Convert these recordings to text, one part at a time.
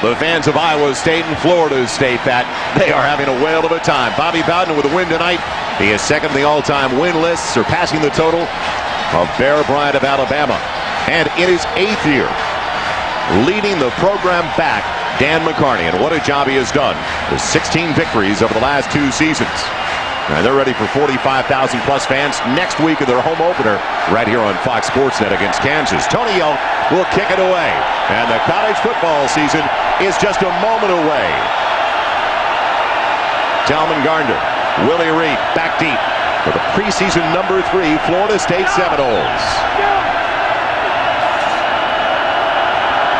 the fans of Iowa State and Florida State, that they are having a whale of a time. Bobby Bowden with a win tonight. He is second in the all-time win list, surpassing the total of Bear Bryant of Alabama. And in his 8th year, leading the program back, Dan McCarney. And what a job he has done with 16 victories over the last 2 seasons. And they're ready for 45,000 plus fans next week in their home opener right here on Fox Sports Net against Kansas. Tony Yelk will kick it away. And the college football season is just a moment away. Talman Gardner, Willie Reed back deep for the preseason number 3 Florida State Seminoles.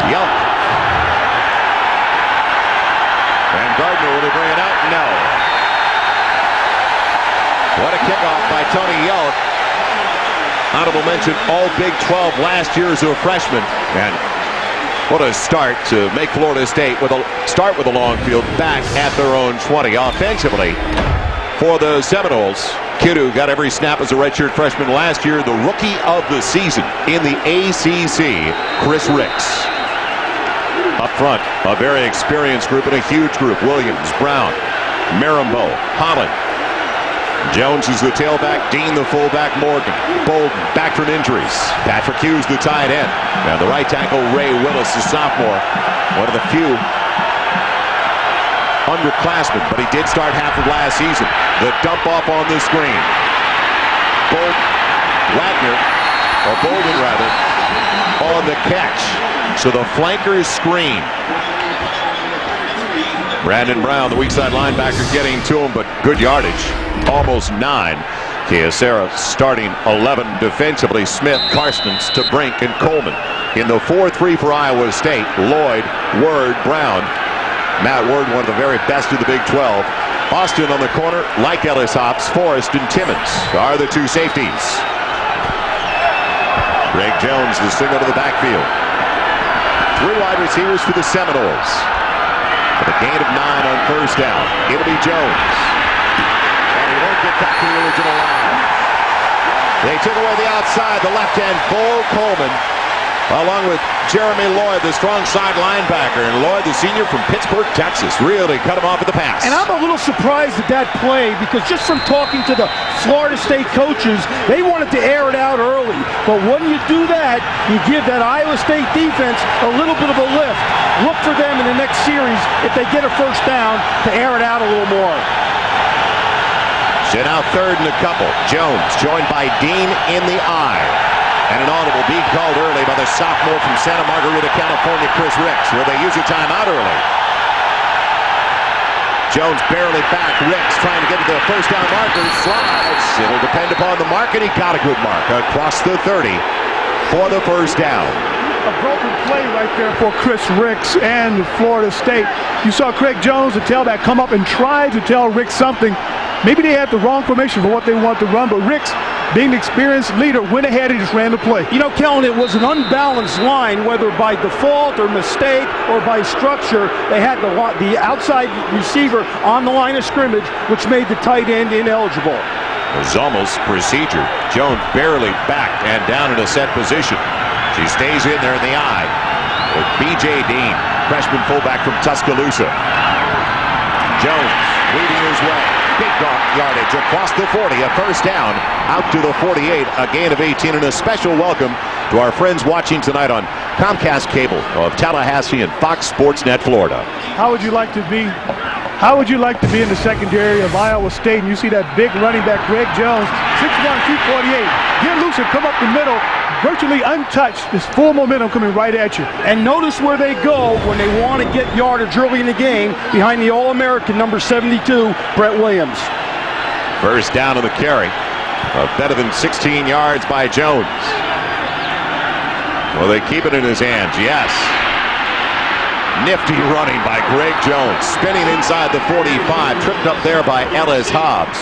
Yelk. And Gardner, will he bring it out? No. What a kickoff by Tony Yelk. Honorable mention, all Big 12 last year as a freshman. And what a start to make Florida State start with a long field back at their own 20. Offensively, for the Seminoles, kid who got every snap as a redshirt freshman last year, the rookie of the season in the ACC, Chris Ricks. Up front, a very experienced group and a huge group. Williams, Brown, Marimbo, Holland. Jones is the tailback, Dean the fullback, Morgan, Bolden back from injuries. Patrick Hughes the tight end. And the right tackle, Ray Willis, the sophomore. One of the few underclassmen, but he did start half of last season. The dump off on the screen. Bolden rather, on the catch. So the flankers screen. Brandon Brown, the weak side linebacker, getting to him, but good yardage. Almost 9. Kyocera starting 11 defensively. Smith, Carstens to Brink and Coleman. In the 4-3 for Iowa State, Lloyd, Word, Brown. Matt Word, one of the very best of the Big 12. Austin on the corner, like Ellis Hobbs, Forrest and Timmons are the 2 safeties. Greg Jones, the signal to the backfield. 3 wide receivers for the Seminoles. For the gain of 9 on first down. It'll be Jones. And he won't get back to the original line. They took away the outside, the left end, Bo Coleman, along with Jeremy Lloyd, the strong side linebacker. And Lloyd, the senior from Pittsburgh, Texas, really cut him off at the pass. And I'm a little surprised at that play, because just from talking to the Florida State coaches, they wanted to air it out early. But when you do that, you give that Iowa State defense a little bit of a lift. Look for them in the next series, if they get a first down, to air it out a little more. So now 3rd and a couple. Jones joined by Dean in the eye. And an audible being called early by the sophomore from Santa Margarita, California, Chris Ricks. Will they use a timeout early? Jones barely back. Ricks trying to get to the first down marker. Slides. It'll depend upon the mark, and he got a good mark across the 30 for the first down. A broken play right there for Chris Ricks and Florida State. You saw Craig Jones, the tailback, come up and try to tell Ricks something. Maybe they had the wrong formation for what they want to run, but Ricks, being the experienced leader, went ahead and just ran the play. You know, Kellen, it was an unbalanced line, whether by default or mistake or by structure. They had the outside receiver on the line of scrimmage, which made the tight end ineligible. It was almost procedure. Jones barely backed and down in a set position. She stays in there in the eye with B.J. Dean, freshman fullback from Tuscaloosa. Jones leading his way. Big yardage across the 40, a first down, out to the 48, a gain of 18, and a special welcome to our friends watching tonight on Comcast Cable of Tallahassee and Fox Sports Net, Florida. How would you like to be in the secondary of Iowa State and you see that big running back, Greg Jones, 6'1", 248, get loose and come up the middle, virtually untouched, this full momentum coming right at you. And notice where they go when they want to get yardage early in the game, behind the All-American number 72, Brett Williams. First down on the carry, better than 16 yards by Jones. Will they keep it in his hands? Yes. Nifty running by Greg Jones, spinning inside the 45, tripped up there by Ellis Hobbs.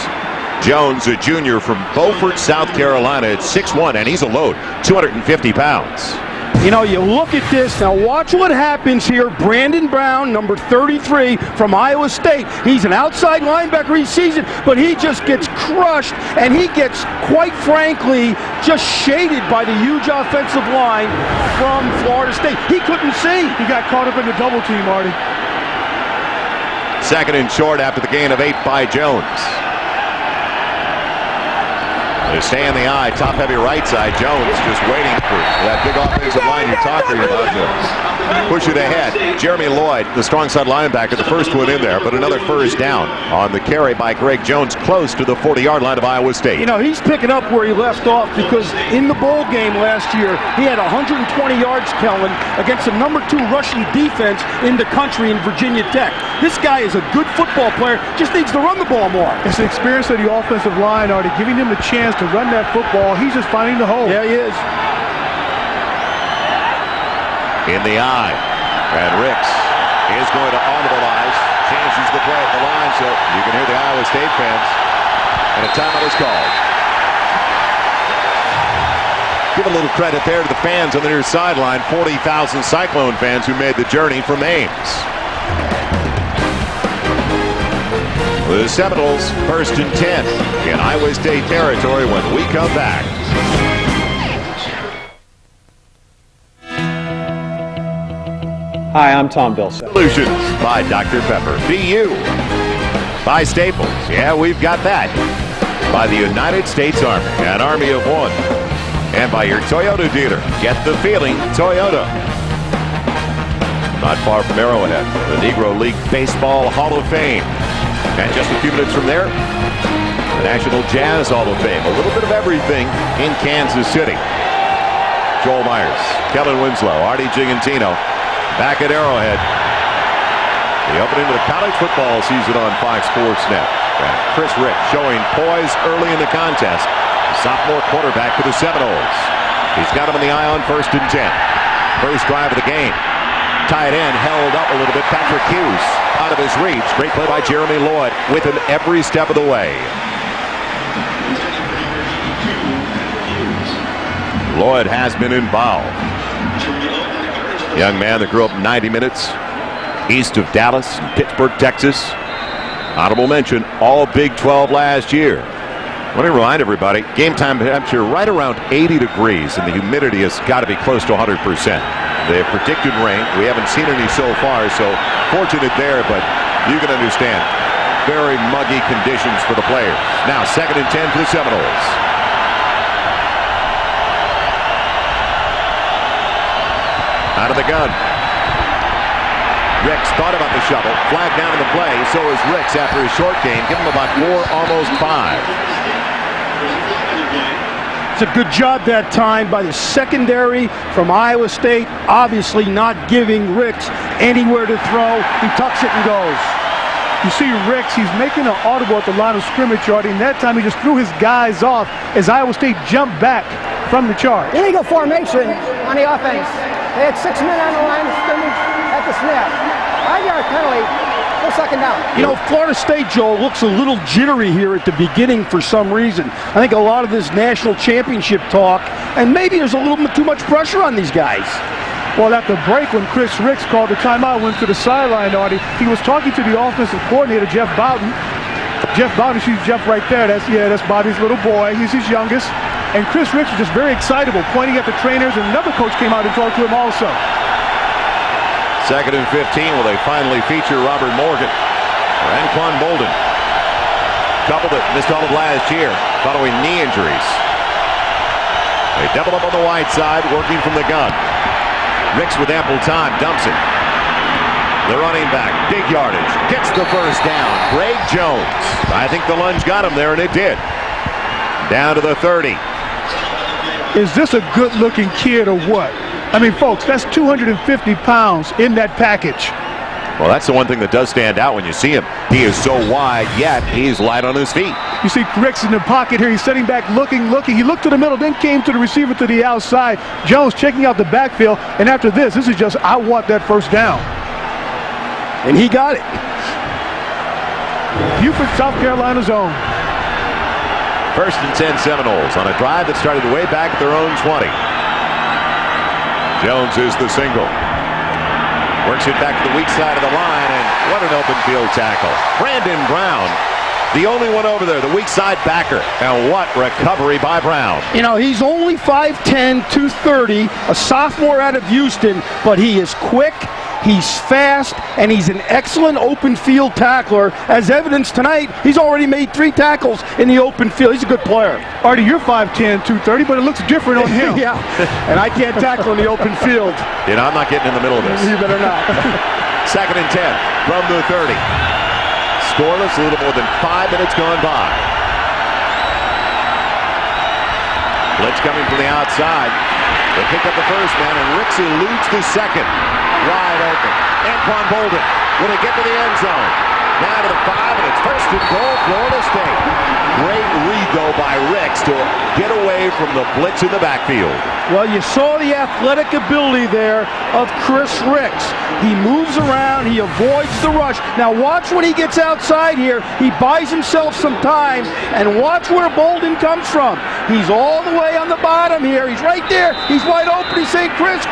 Jones, a junior from Beaufort, South Carolina, at 6'1", and he's a load, 250 pounds. You know, you look at this, now watch what happens here. Brandon Brown, number 33 from Iowa State. He's an outside linebacker each season, but he just gets crushed, and he gets, quite frankly, just shaded by the huge offensive line from Florida State. He couldn't see. He got caught up in the double team, Marty. Second and short after the gain of 8 by Jones. They stay in the eye, top-heavy right side. Jones just waiting for that big offensive line you're talking about. Push it ahead. Jeremy Lloyd, the strong side linebacker, the first one in there, but another first down on the carry by Greg Jones, close to the 40-yard line of Iowa State. You know, he's picking up where he left off because in the bowl game last year, he had 120 yards, Kellen, against the number 2 rushing defense in the country in Virginia Tech. This guy is a good football player, just needs to run the ball more. It's the experience of the offensive line, Artie, giving him the chance to run that football. He's just finding the hole. Yeah, he is. In the eye, and Ricks is going to audibilize, changes the play at the line, so you can hear the Iowa State fans, and a timeout is called. Give a little credit there to the fans on the near sideline, 40,000 Cyclone fans who made the journey from Ames. The Seminoles first and 10 in Iowa State territory when we come back. Hi, I'm Tom Bilson. Solutions by Dr. Pepper. Be you. By Staples. Yeah, we've got that. By the United States Army, an army of one. And by your Toyota dealer. Get the feeling, Toyota. Not far from Arrowhead, the Negro League Baseball Hall of Fame. And just a few minutes from there, the National Jazz Hall of Fame. A little bit of everything in Kansas City. Joel Myers, Kellen Winslow, Artie Gigantino. Back at Arrowhead. The opening of the college football season on Fox Sports Net. And Chris Ricks showing poise early in the contest. The sophomore quarterback for the Seminoles. He's got him in the eye on first and 10. First drive of the game. Tight end held up a little bit. Patrick Hughes out of his reach. Great play by Jeremy Lloyd with him every step of the way. Lloyd has been involved. Young man that grew up 90 minutes east of Dallas in Pittsburgh, Texas. Honorable mention, all Big 12 last year. I want to remind everybody, game time temperature right around 80 degrees, and the humidity has got to be close to 100%. The predicted rain, we haven't seen any so far, so fortunate there, but you can understand, very muggy conditions for the players. Now, second and 10 for the Seminoles. Out of the gun. Ricks thought about the shovel. Flag down in the play. So is Ricks after his short game. Give him about 4, almost 5. It's a good job that time by the secondary from Iowa State. Obviously not giving Ricks anywhere to throw. He tucks it and goes. You see Ricks, he's making an audible at the line of scrimmage, Artie, and that time he just threw his guys off as Iowa State jumped back from the charge. Illegal formation on the offense. They had 6 men on the line of scrimmage at the snap. 5-yard penalty, no second down. You know, Florida State, Joel, looks a little jittery here at the beginning for some reason. I think a lot of this national championship talk, and maybe there's a little bit too much pressure on these guys. Well, at the break, when Chris Ricks called the timeout, went to the sideline, Artie, he was talking to the offensive coordinator, Jeff Bowden. Jeff Bowden, she's Jeff right there. That's Bobby's little boy. He's his youngest. And Chris Ricks was just very excitable, pointing at the trainers, and another coach came out and talked to him also. Second and 15, will they finally feature Robert Morgan or Anquan Bolden? Couple that missed all of last year following knee injuries. They double up on the wide side, working from the gun. Ricks with ample time, dumps it. The running back, big yardage, gets the first down. Greg Jones. I think the lunge got him there, and it did. Down to the 30. Is this a good-looking kid or what? I mean, folks, that's 250 pounds in that package. Well, that's the one thing that does stand out when you see him. He is so wide, yet he's light on his feet. You see Ricks in the pocket here. He's sitting back, looking. He looked to the middle, then came to the receiver to the outside. Jones checking out the backfield, and after this is just, I want that first down. And he got it. Beaufort, South Carolina's own. First and 10 Seminoles on a drive that started way back at their own 20. Jones is the single. Works it back to the weak side of the line, and what an open field tackle. Brandon Brown The only one over there, the weak side backer. And what recovery by Brown. You know, he's only 5'10", 230, a sophomore out of Houston, but he is quick, he's fast, and he's an excellent open field tackler. As evidenced tonight, he's already made 3 tackles in the open field. He's a good player. Artie, you're 5'10", 230, but it looks different on him. Yeah, and I can't tackle in the open field. You know, I'm not getting in the middle of this. You better not. 2nd and 10 from the 30. Scoreless, a little more than 5 minutes gone by. Blitz coming from the outside. They pick up the first man, and Ricks eludes the second. Wide open. Anquan Boldin. Will he get to the end zone? Now to the 5, and it's 1st and goal, Florida State. Great read, though, by Ricks to get away from the blitz in the backfield. Well, you saw the athletic ability there of Chris Ricks. He moves around, he avoids the rush. Now watch when he gets outside here, he buys himself some time, and watch where Boldin comes from. He's all the way on the bottom here, he's right there, he's wide open, he's saying, Chris,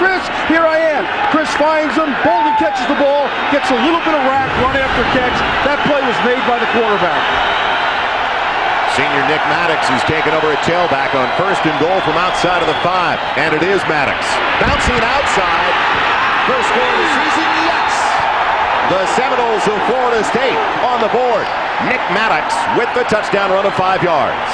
here I am. Chris finds him, Boldin catches the ball, gets a little bit of rack, run after catch. That play was made by the quarterback. Senior Nick Maddox is taking over at tailback on 1st and goal from outside of the 5. And it is Maddox. Bouncing outside. First score of the season, yes! The Seminoles of Florida State on the board. Nick Maddox with the touchdown run of 5 yards.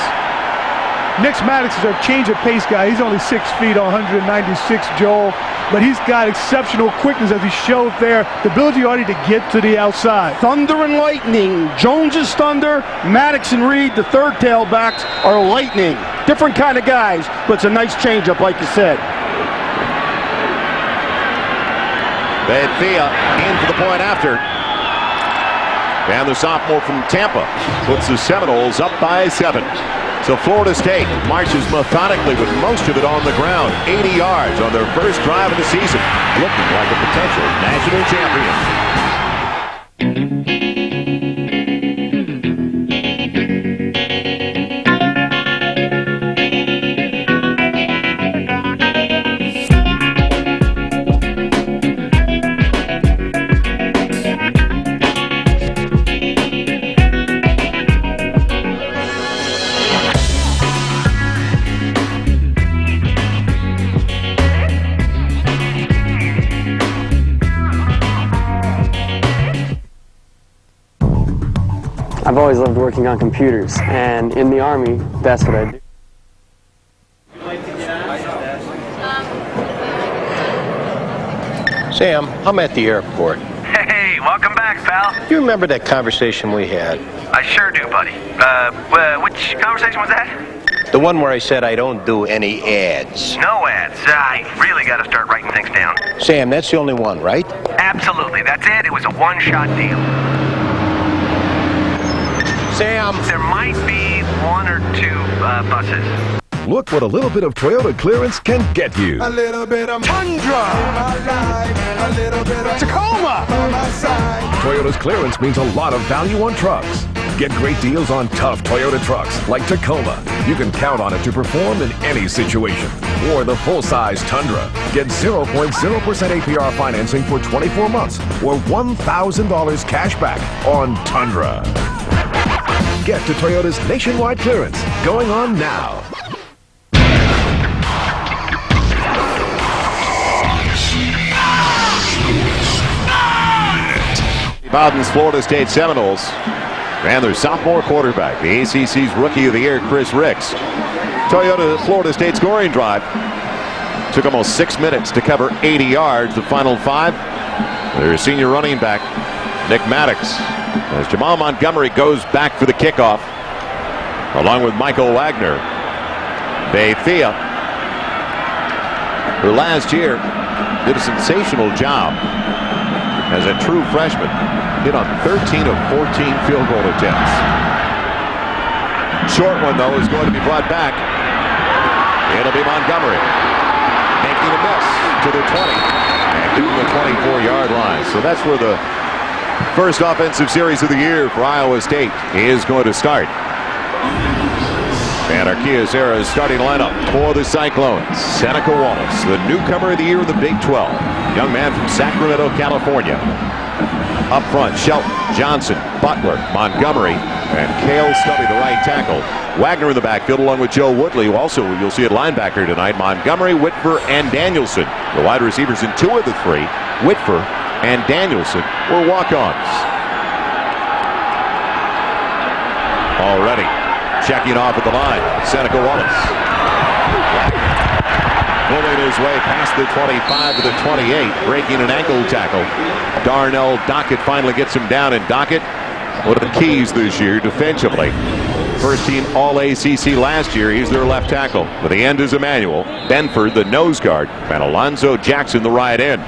Nick Maddox is a change of pace guy. He's only 6 feet, 196, Joel. But he's got exceptional quickness, as he showed there. The ability already to get to the outside. Thunder and lightning. Jones is thunder. Maddox and Reed, the third tailbacks, are lightning. Different kind of guys, but it's a nice changeup, like you said. Bethea in for the point after. And the sophomore from Tampa puts the Seminoles up by 7. So Florida State marches methodically with most of it on the ground. 80 yards on their first drive of the season. Looking like a potential national champion. I've always loved working on computers, and in the Army, that's what I do. Sam, I'm at the airport. Hey, welcome back, pal. You remember that conversation we had? I sure do, buddy. Which conversation was that? The one where I said I don't do any ads. No ads. I really got to start writing things down. Sam, that's the only one, right? Absolutely. That's it. It was a one-shot deal. Sam! There might be 1 or 2 buses. Look what a little bit of Toyota clearance can get you. A little bit of Tundra! a little bit of Tacoma! on my side. Toyota's clearance means a lot of value on trucks. Get great deals on tough Toyota trucks like Tacoma. You can count on it to perform in any situation. Or the full-size Tundra. Get 0.0% APR financing for 24 months or $1,000 cash back on Tundra. Get to Toyota's nationwide clearance, going on now. Bowden's Florida State Seminoles and their sophomore quarterback, the ACC's Rookie of the Year, Chris Ricks. Toyota Florida State scoring drive took almost 6 minutes to cover 80 yards. The final 5, their senior running back, Nick Maddox, as Jamal Montgomery goes back for the kickoff, along with Michael Wagner. Bethea, who last year did a sensational job as a true freshman, hit on 13 of 14 field goal attempts. Short one, though, is going to be brought back. It'll be Montgomery making a miss to the 20 and to the 24-yard line. So that's where the first offensive series of the year for Iowa State is going to start. And our Kyocera's starting lineup for the Cyclones. Seneca Wallace, the newcomer of the year in the Big 12. Young man from Sacramento, California. Up front, Shelton, Johnson, Butler, Montgomery, And Cale Stubby, the right tackle. Wagner in the backfield along with Joe Woodley. Also, you'll see at linebacker tonight, Montgomery, Whitfer, and Danielson. The wide receivers in 2 of the 3, Whitfer and Danielson, were walk-ons. Already checking off at the line, Seneca Wallace. Pulling his way past the 25 to the 28, breaking an ankle tackle. Darnell Dockett finally gets him down, and Dockett, one of the keys this year defensively. First team All-ACC last year. He's their left tackle. But the end is Emmanuel Benford, the nose guard, and Alonzo Jackson, the right end.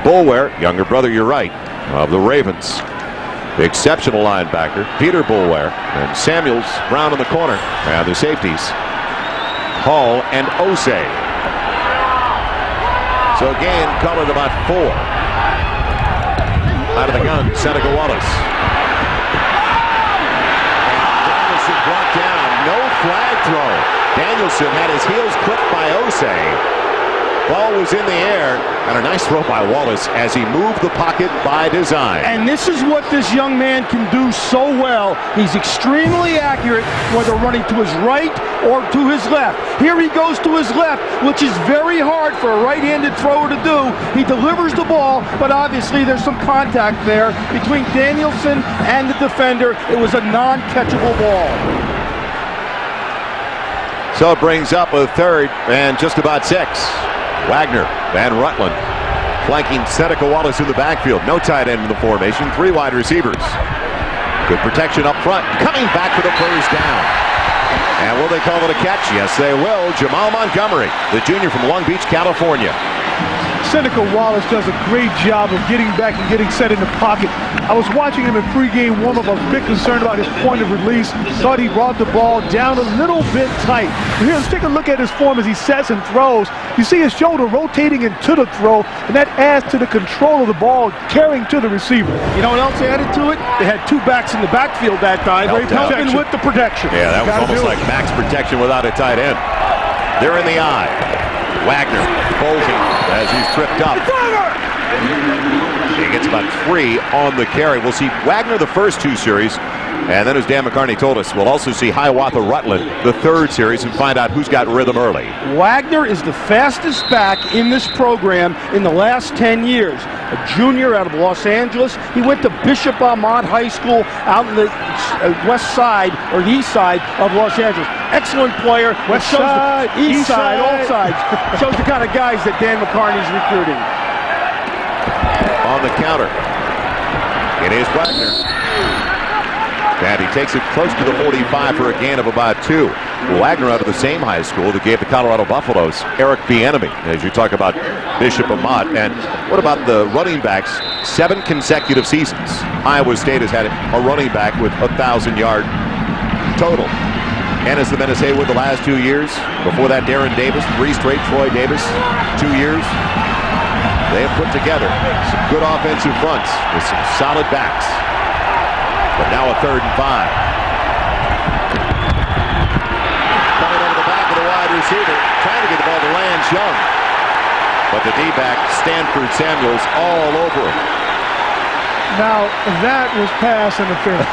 Boulware, younger brother, you're right, of the Ravens. The exceptional linebacker, Peter Boulware, and Samuels Brown in the corner. And the safeties, Hall and Osei. So again, colored about 4. Out of the gun, Seneca Wallace. Danielson brought down, no flag throw. Danielson had his heels clipped by Osei. Ball was in the air, and a nice throw by Wallace as he moved the pocket by design. And this is what this young man can do so well. He's extremely accurate, whether running to his right or to his left. Here he goes to his left, which is very hard for a right-handed thrower to do. He delivers the ball, but obviously there's some contact there between Danielson and the defender. It was a non-catchable ball. So it brings up a 3rd and just about 6. Wagner, Van Rutland, flanking Seneca Wallace in the backfield. No tight end in the formation. 3 wide receivers. Good protection up front. Coming back for the first down. And will they call it a catch? Yes, they will. Jamal Montgomery, the junior from Long Beach, California. Seneca Wallace does a great job of getting back and getting set in the pocket. I was watching him in pregame warm-up. I was a bit concerned about his point of release. Thought he brought the ball down a little bit tight. But here, let's take a look at his form as he sets and throws. You see his shoulder rotating into the throw, and that adds to the control of the ball, carrying to the receiver. You know what else added to it? They had 2 backs in the backfield that time, helping with the protection. Yeah, that was almost like max protection without a tight end. They're in the eye. Wagner bolting as he's tripped up. He gets about 3 on the carry. We'll see Wagner the first 2 series, and then as Dan McCarney told us, we'll also see Hiawatha Rutland the 3rd series and find out who's got rhythm early. Wagner is the fastest back in this program in the last 10 years. A junior out of Los Angeles. He went to Bishop Ahmad High School out in the west side, or the east side of Los Angeles. Excellent player. West side, east side, all sides. Shows the kind of guys that Dan McCarney's recruiting. On the counter, it is Wagner. And he takes it close to the 45 for a gain of about 2. Wagner out of the same high school that gave the Colorado Buffaloes Eric Bieniemy, as you talk about Bishop Ahmad. And what about the running backs? 7 consecutive seasons. Iowa State has had a running back with 1,000-yard total. Ennis the Menace Haywood the last 2 years. Before that, Darren Davis, 3 straight. Troy Davis, 2 years. They have put together some good offensive fronts with some solid backs. But now a 3rd and 5. Coming over the back of the wide receiver, trying to get the ball to Lance Young. But the D-back, Stanford Samuels, all over him. Now, that was pass interference.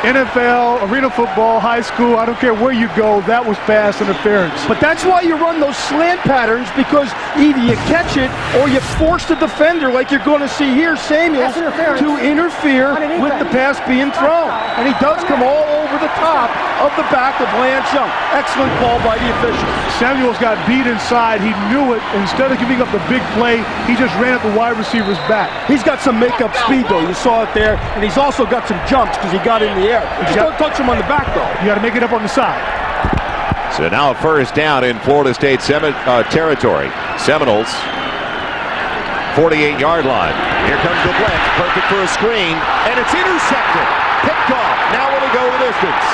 NFL, arena football, high school, I don't care where you go, that was pass interference. But that's why you run those slant patterns, because either you catch it or you force the defender, like you're going to see here, Samuels, to interfere with the pass being thrown. And he does come all over the top of the back of Lance Young. Excellent call by the officials. Samuels got beat inside. He knew it. Instead of giving up the big play, he just ran at the wide receiver's back. He's got some makeup speed, though. You saw it there. And he's also got some jumps because he got in the air. Just don't touch him on the back, though. You got to make it up on the side. So now a first down in Florida State territory. Seminoles, 48-yard line. Here comes the blitz. Perfect for a screen. And it's intercepted. Picked off. Now will he go the distance?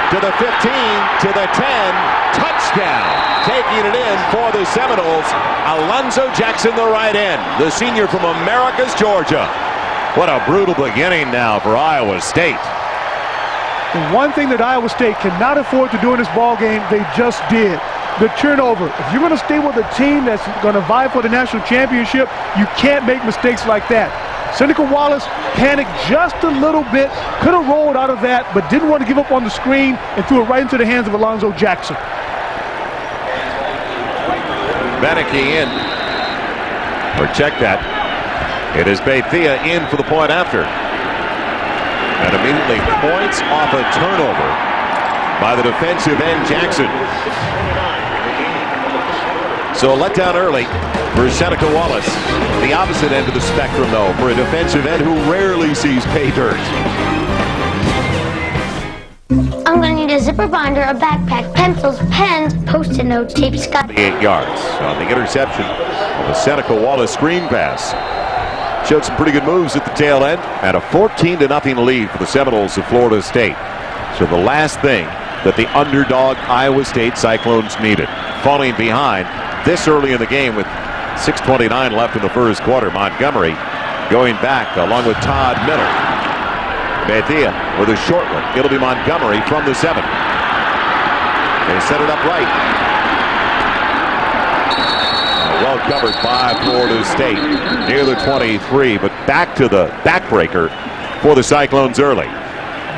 To the 15, to the 10, touchdown. Taking it in for the Seminoles, Alonzo Jackson, the right end, the senior from Americus, Georgia. What a brutal beginning now for Iowa State. And one thing that Iowa State cannot afford to do in this ball game, they just did. The turnover. If you're going to stay with a team that's going to vie for the national championship, you can't make mistakes like that. Seneca Wallace panicked just a little bit, could have rolled out of that, but didn't want to give up on the screen and threw it right into the hands of Alonzo Jackson. Beneke in. Or check that. It is Bethea in for the point after. And immediately points off a turnover by the defensive end Jackson. So a letdown early for Seneca Wallace. The opposite end of the spectrum, though, for a defensive end who rarely sees pay dirt. I'm going to need a zipper binder, a backpack, pencils, pens, Post-it notes, tape, Scott. 8 yards on the interception of the Seneca Wallace screen pass. Showed some pretty good moves at the tail end, and a 14-0 lead for the Seminoles of Florida State. So the last thing that the underdog Iowa State Cyclones needed. Falling behind this early in the game with 6:29 left in the first quarter. Montgomery going back along with Todd Miller. Bethea with a short one. It'll be Montgomery from the 7. They set it up right. Well covered by Florida State near the 23, but back to the backbreaker for the Cyclones early.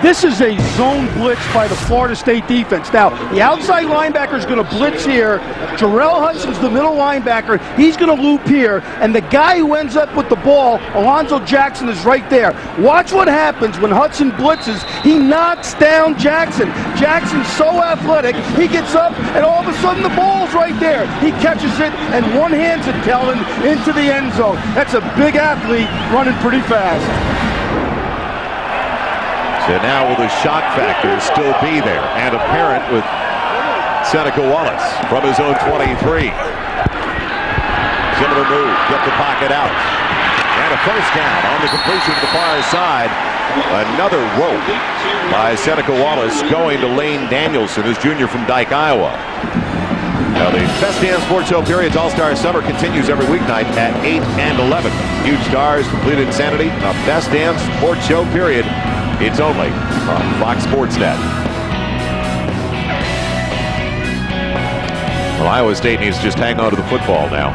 This is a zone blitz by the Florida State defense. Now, the outside linebacker is going to blitz here. Jarrell Hudson's the middle linebacker. He's going to loop here. And the guy who ends up with the ball, Alonzo Jackson, is right there. Watch what happens when Hudson blitzes. He knocks down Jackson. Jackson's so athletic, he gets up, and all of a sudden the ball's right there. He catches it and one-hands it, Telvin, into the end zone. That's a big athlete running pretty fast. So now will the shock factor still be there and apparent with Seneca Wallace from his own 23. Similar move, get the pocket out. And a first down on the completion to the far side. Another rope by Seneca Wallace going to Lane Danielson, who's junior from Dike, Iowa. Now the Best Damn Sports Show Period's All-Star Summer continues every weeknight at 8 and 11. Huge stars, complete insanity, a Best Damn Sports Show Period. It's only on Fox Sports Net. Well, Iowa State needs to just hang on to the football now.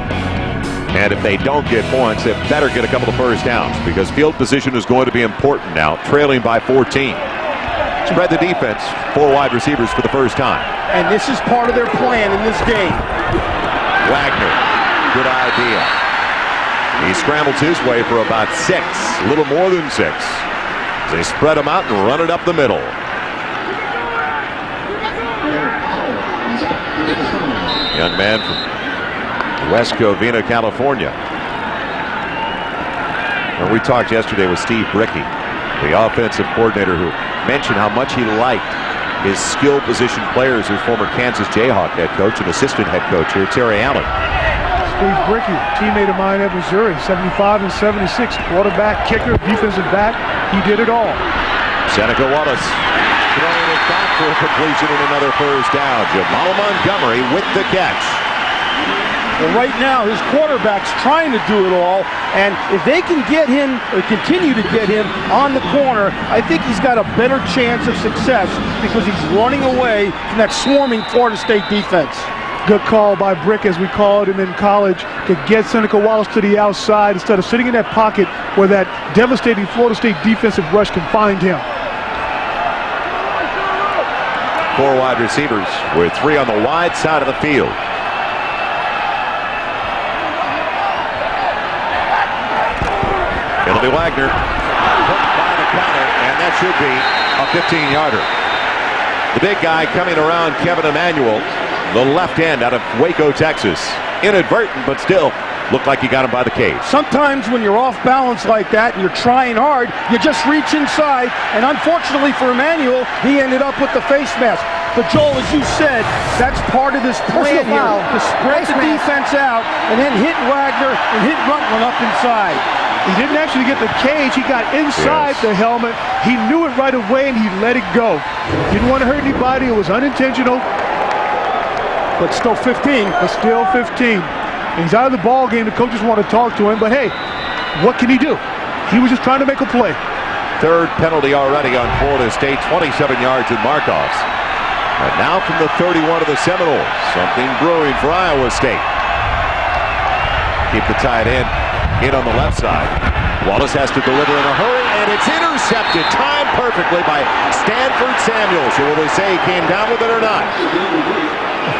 And if they don't get points, they better get a couple of first downs because field position is going to be important now, trailing by 14. Spread the defense, 4 wide receivers for the first time. And this is part of their plan in this game. Wagner, good idea. He scrambles his way for about 6, a little more than 6. They spread them out and run it up the middle. Young man from West Covina, California. And we talked yesterday with Steve Bricky, the offensive coordinator, who mentioned how much he liked his skill position players, his former Kansas Jayhawk head coach and assistant head coach here, Terry Allen. Steve Bricky, teammate of mine at Missouri, 75 and 76, quarterback, kicker, defensive back. He did it all. Seneca Wallace throwing it back for a completion and another first down. Jamal Montgomery with the catch. Well, right now, his quarterback's trying to do it all, and if they can get him, or continue to get him on the corner, I think he's got a better chance of success because he's running away from that swarming Florida State defense. Good call by Brick, as we called him in college, to get Seneca Wallace to the outside instead of sitting in that pocket where that devastating Florida State defensive rush can find him. 4 wide receivers with 3 on the wide side of the field. It'll be Wagner. Hooked by the counter, and that should be a 15-yarder. The big guy coming around, Kevin Emanuel, the left end out of Waco, Texas. Inadvertent, but still looked like he got him by the cage. Sometimes when you're off balance like that and you're trying hard, you just reach inside, and unfortunately for Emanuel, he ended up with the face mask. But Joel, as you said, that's part of this plan here, to spread the defense out and then hit Wagner and hit Rutland up inside. He didn't actually get the cage. He got inside the helmet. He knew it right away, and he let it go. Didn't want to hurt anybody. It was unintentional. But still 15. But still 15. He's out of the ball game. The coaches want to talk to him. But, hey, what can he do? He was just trying to make a play. 3rd penalty already on Florida State. 27 yards in mark-offs. And now from the 31 of the Seminoles. Something brewing for Iowa State. Keep the tight end in on the left side. Wallace has to deliver in a hurry, and it's intercepted, timed perfectly by Stanford Samuels. So will they say he came down with it or not?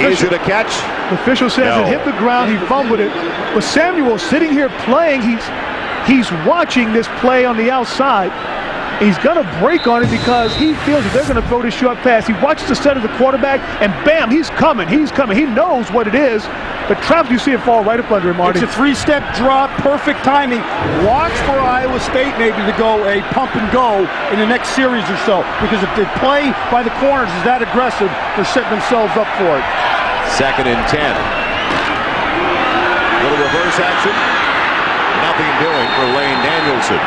Is it a catch? The official says No. it hit the ground, he fumbled it. But Samuel sitting here playing, he's watching this play on the outside. He's going to break on it because he feels that they're going to throw this short pass. He watches the set of the quarterback, and bam, he's coming. He's coming. He knows what it is. But Travis, you see it fall right up under him, Marty. It's a three-step drop, perfect timing. Watch for Iowa State maybe to go a pump and go in the next series or so, because if they play by the corners is that aggressive, they're setting themselves up for it. 2nd and 10. Little reverse action. Nothing doing for Lane Danielson.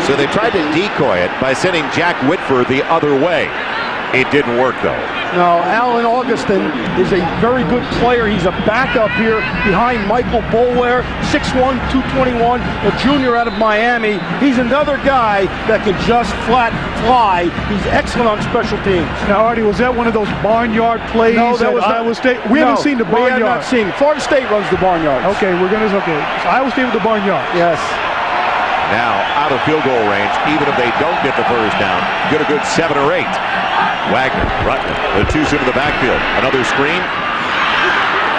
So they tried to decoy it by sending Jack Whitford the other way. It didn't work, though. Now, Alan Augustin is a very good player. He's a backup here behind Michael Boulware, 6'1", 221, a junior out of Miami. He's another guy that can just flat fly. He's excellent on special teams. Now, Artie, was that one of those barnyard plays at Iowa State? We haven't seen the barnyard. We have not seen it. Florida State runs the barnyard. Okay, So Iowa State with the barnyard. Yes. Now, out of field goal range, even if they don't get the first down, get a good 7 or 8. Wagner, Rutland, the twos into the backfield. Another screen.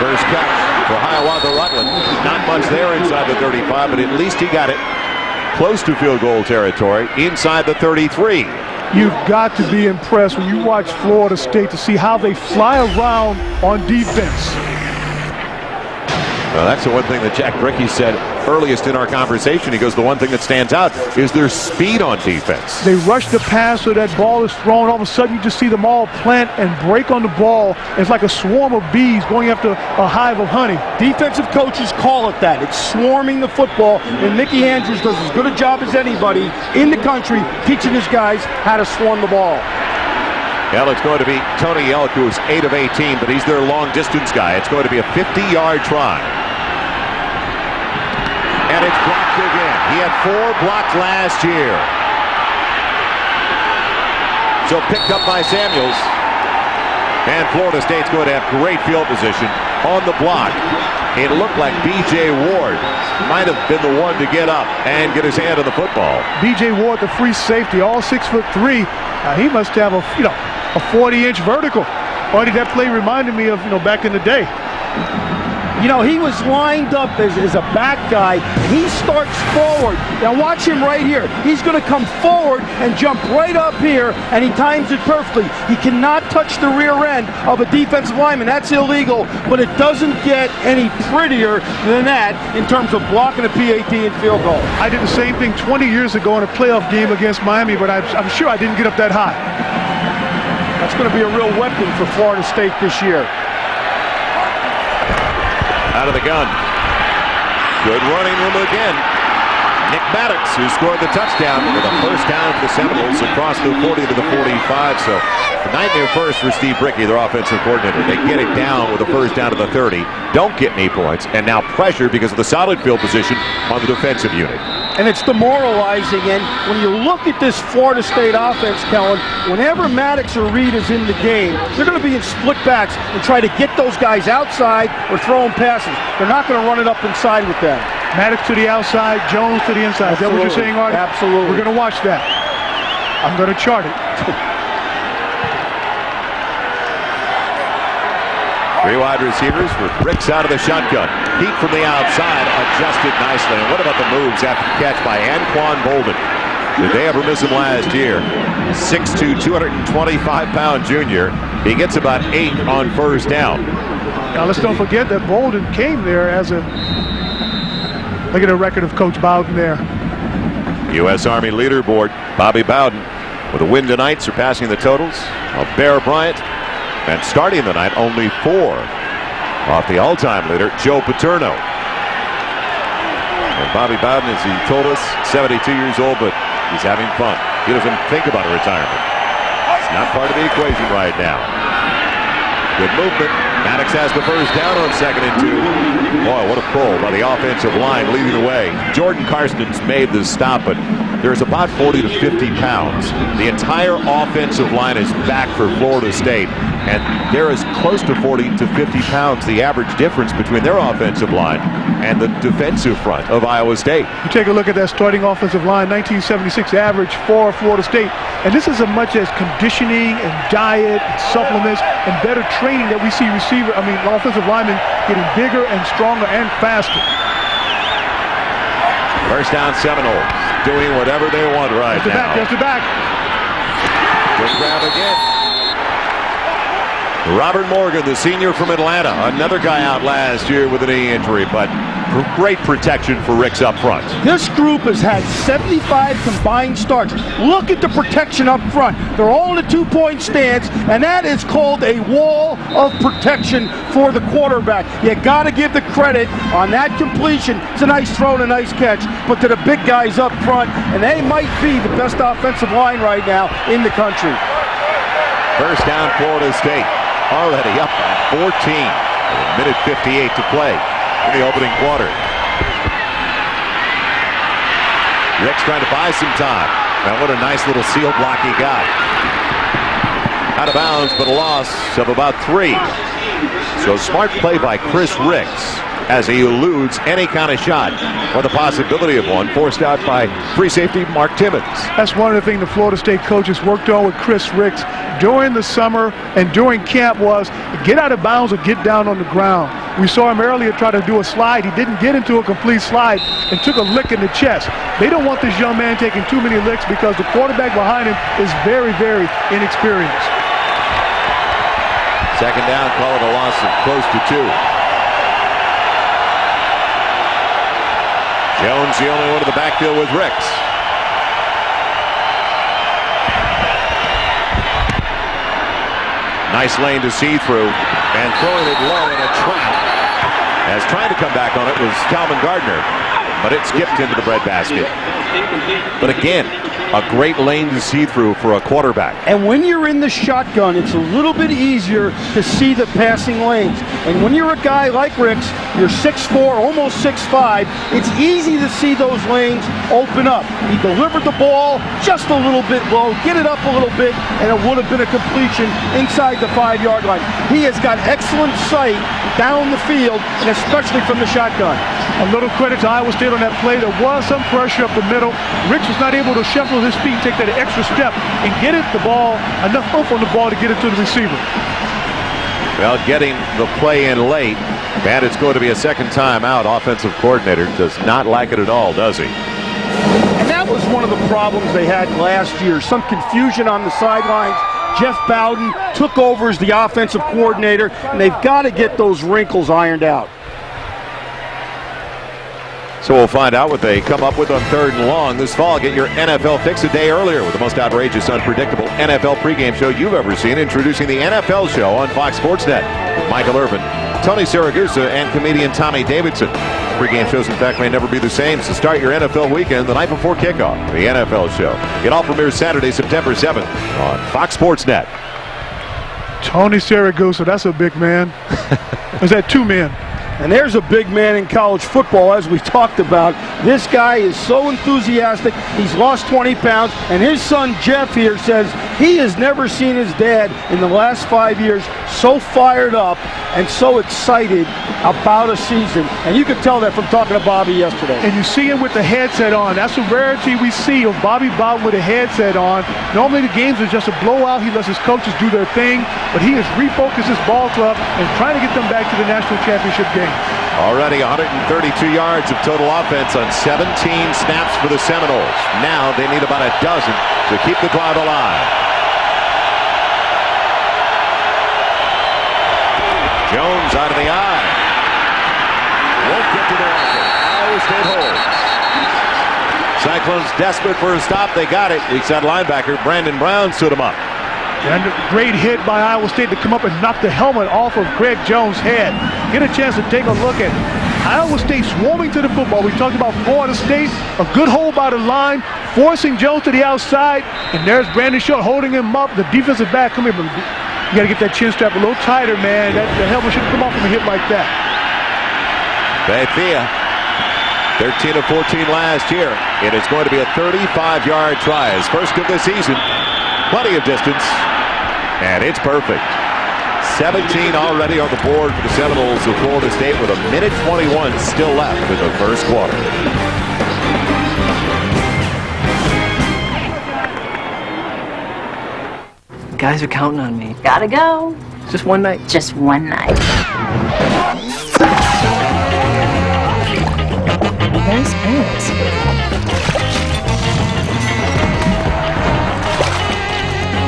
First catch for Hiawatha Rutland. Not much there inside the 35, but at least he got it close to field goal territory inside the 33. You've got to be impressed when you watch Florida State to see how they fly around on defense. Well, that's the one thing that Jack Brickey said earliest in our conversation. He goes, the one thing that stands out is their speed on defense. They rush the pass so that ball is thrown. All of a sudden, you just see them all plant and break on the ball. It's like a swarm of bees going after a hive of honey. Defensive coaches call it that. It's swarming the football, and Mickey Andrews does as good a job as anybody in the country teaching his guys how to swarm the ball. Well, it's going to be Tony Elk, who's 8 of 18, but he's their long-distance guy. It's going to be a 50-yard try. And it's blocked again. He had 4 blocked last year. So picked up by Samuels. And Florida State's going to have great field position on the block. It looked like B.J. Ward might have been the one to get up and get his hand on the football. B.J. Ward, the free safety, all 6'3". He must have a 40-inch vertical. Artie, that play reminded me of back in the day. He was lined up as a back guy. He starts forward. Now watch him right here. He's going to come forward and jump right up here, and he times it perfectly. He cannot touch the rear end of a defensive lineman. That's illegal, but it doesn't get any prettier than that in terms of blocking a PAT and field goal. I did the same thing 20 years ago in a playoff game against Miami, but I'm sure I didn't get up that high. That's going to be a real weapon for Florida State this year. Out of the gun. Good running room again. Nick Maddox, who scored the touchdown with a first down for the Seminoles across the 40 to the 45. So a nightmare first for Steve Brickey, their offensive coordinator. They get it down with a first down to the 30. Don't get any points. And now pressure because of the solid field position on the defensive unit. And it's demoralizing. And when you look at this Florida State offense, Kellen, whenever Maddox or Reed is in the game, they're going to be in split backs and try to get those guys outside or throw them passes. They're not going to run it up inside with them. Maddox to the outside, Jones to the inside. Absolutely. Is that what you're saying, Artie? Absolutely. We're going to watch that. I'm going to chart it. 3 wide receivers with Ricks out of the shotgun. Heat from the outside, adjusted nicely. And what about the moves after the catch by Anquan Bolden? Did they ever miss him last year? 6'2", 225-pound junior. He gets about 8 on first down. Now let's don't forget that Bolden came there as a... Look at the record of Coach Bowden there. U.S. Army leaderboard, Bobby Bowden with a win tonight, surpassing the totals of Bear Bryant. And starting the night, only 4 off the all-time leader, Joe Paterno. And Bobby Bowden, as he told us, 72 years old, but he's having fun. He doesn't think about a retirement. It's not part of the equation right now. Good movement. Maddox has the first down on 2nd and 2. Boy, what a pull by the offensive line leading the way. Jordan Karstens made the stop, but there's about 40 to 50 pounds. The entire offensive line is back for Florida State. And they're as close to 40 to 50 pounds, the average difference between their offensive line and the defensive front of Iowa State. You take a look at that starting offensive line, 1976 average for Florida State. And this is as much as conditioning and diet and supplements and better training that we see offensive linemen getting bigger and stronger and faster. First down, Seminoles doing whatever they want right now. There's the back. Good grab again. Robert Morgan, the senior from Atlanta, another guy out last year with a knee injury, but great protection for Ricks up front. This group has had 75 combined starts. Look at the protection up front. They're all in a two-point stance, and that is called a wall of protection for the quarterback. You got to give the credit on that completion. It's a nice throw and a nice catch, but to the big guys up front, and they might be the best offensive line right now in the country. First down, Florida State. Already up by 14. A minute 58 to play in the opening quarter. Ricks trying to buy some time. And what a nice little seal block he got. Out of bounds, but a loss of about 3. So smart play by Chris Ricks as he eludes any kind of shot or the possibility of one forced out by free safety Mark Timmons. That's one of the things the Florida State coaches worked on with Chris Ricks during the summer and during camp was get out of bounds or get down on the ground. We saw him earlier try to do a slide. He didn't get into a complete slide and took a lick in the chest. They don't want this young man taking too many licks because the quarterback behind him is very, very inexperienced. Second down, call it a loss of close to 2. Jones the only one in the backfield with Ricks. Nice lane to see through and throwing it low in a trap. As trying to come back on it was Calvin Gardner, but it skipped into the breadbasket. But again, a great lane to see through for a quarterback. And when you're in the shotgun, it's a little bit easier to see the passing lanes. And when you're a guy like Ricks, you're 6'4", almost 6'5", it's easy to see those lanes open up. He delivered the ball just a little bit low, get it up a little bit, and it would have been a completion inside the 5-yard line. He has got excellent sight down the field, and especially from the shotgun. A little credit to Iowa State on that play. There was some pressure up the middle. Ricks was not able to shuffle his feet, take that extra step, and get it the ball, enough oomph on the ball to get it to the receiver. Well, getting the play in late, and it's going to be a second time out. Offensive coordinator does not like it at all, does he? And that was one of the problems they had last year. Some confusion on the sidelines. Jeff Bowden took over as the offensive coordinator, and they've got to get those wrinkles ironed out. So we'll find out what they come up with on 3rd and long this fall. Get your NFL fix a day earlier with the most outrageous, unpredictable NFL pregame show you've ever seen. Introducing the NFL show on Fox Sports Net. Michael Irvin, Tony Siragusa, and comedian Tommy Davidson. Pregame shows, in fact, may never be the same. So start your NFL weekend the night before kickoff. The NFL show. It all premieres Saturday, September 7th on Fox Sports Net. Tony Siragusa, that's a big man. Is that 2 men? And there's a big man in college football, as we talked about. This guy is so enthusiastic. He's lost 20 pounds, and his son Jeff here says he has never seen his dad in the last 5 years so fired up and so excited about a season. And you could tell that from talking to Bobby yesterday. And you see him with the headset on. That's a rarity we see of Bobby Bowden with a headset on. Normally the games are just a blowout. He lets his coaches do their thing, but he has refocused his ball club and trying to get them back to the national championship game. Already 132 yards of total offense on 17 snaps for the Seminoles. Now they need about a dozen to keep the drive alive. Jones out of the eye. Won't get to the marker. Iowa State holds. Cyclones desperate for a stop. They got it. Weak side linebacker Brandon Brown stood him up. And a great hit by Iowa State to come up and knock the helmet off of Greg Jones' head. Get a chance to take a look at Iowa State swarming to the football. We talked about Florida State, a good hold by the line, forcing Jones to the outside, and there's Brandon Short holding him up. The defensive back, come here, you got to get that chin strap a little tighter, man. The helmet shouldn't come off from a hit like that. Bethia, 13 of 14 last year. It is going to be a 35-yard try. His first of the season. Plenty of distance, and it's perfect. 17 already on the board for the Seminoles of Florida State with 1:21 still left in the first quarter. Guys are counting on me. Gotta go. Just one night. Just one night. Nice pants.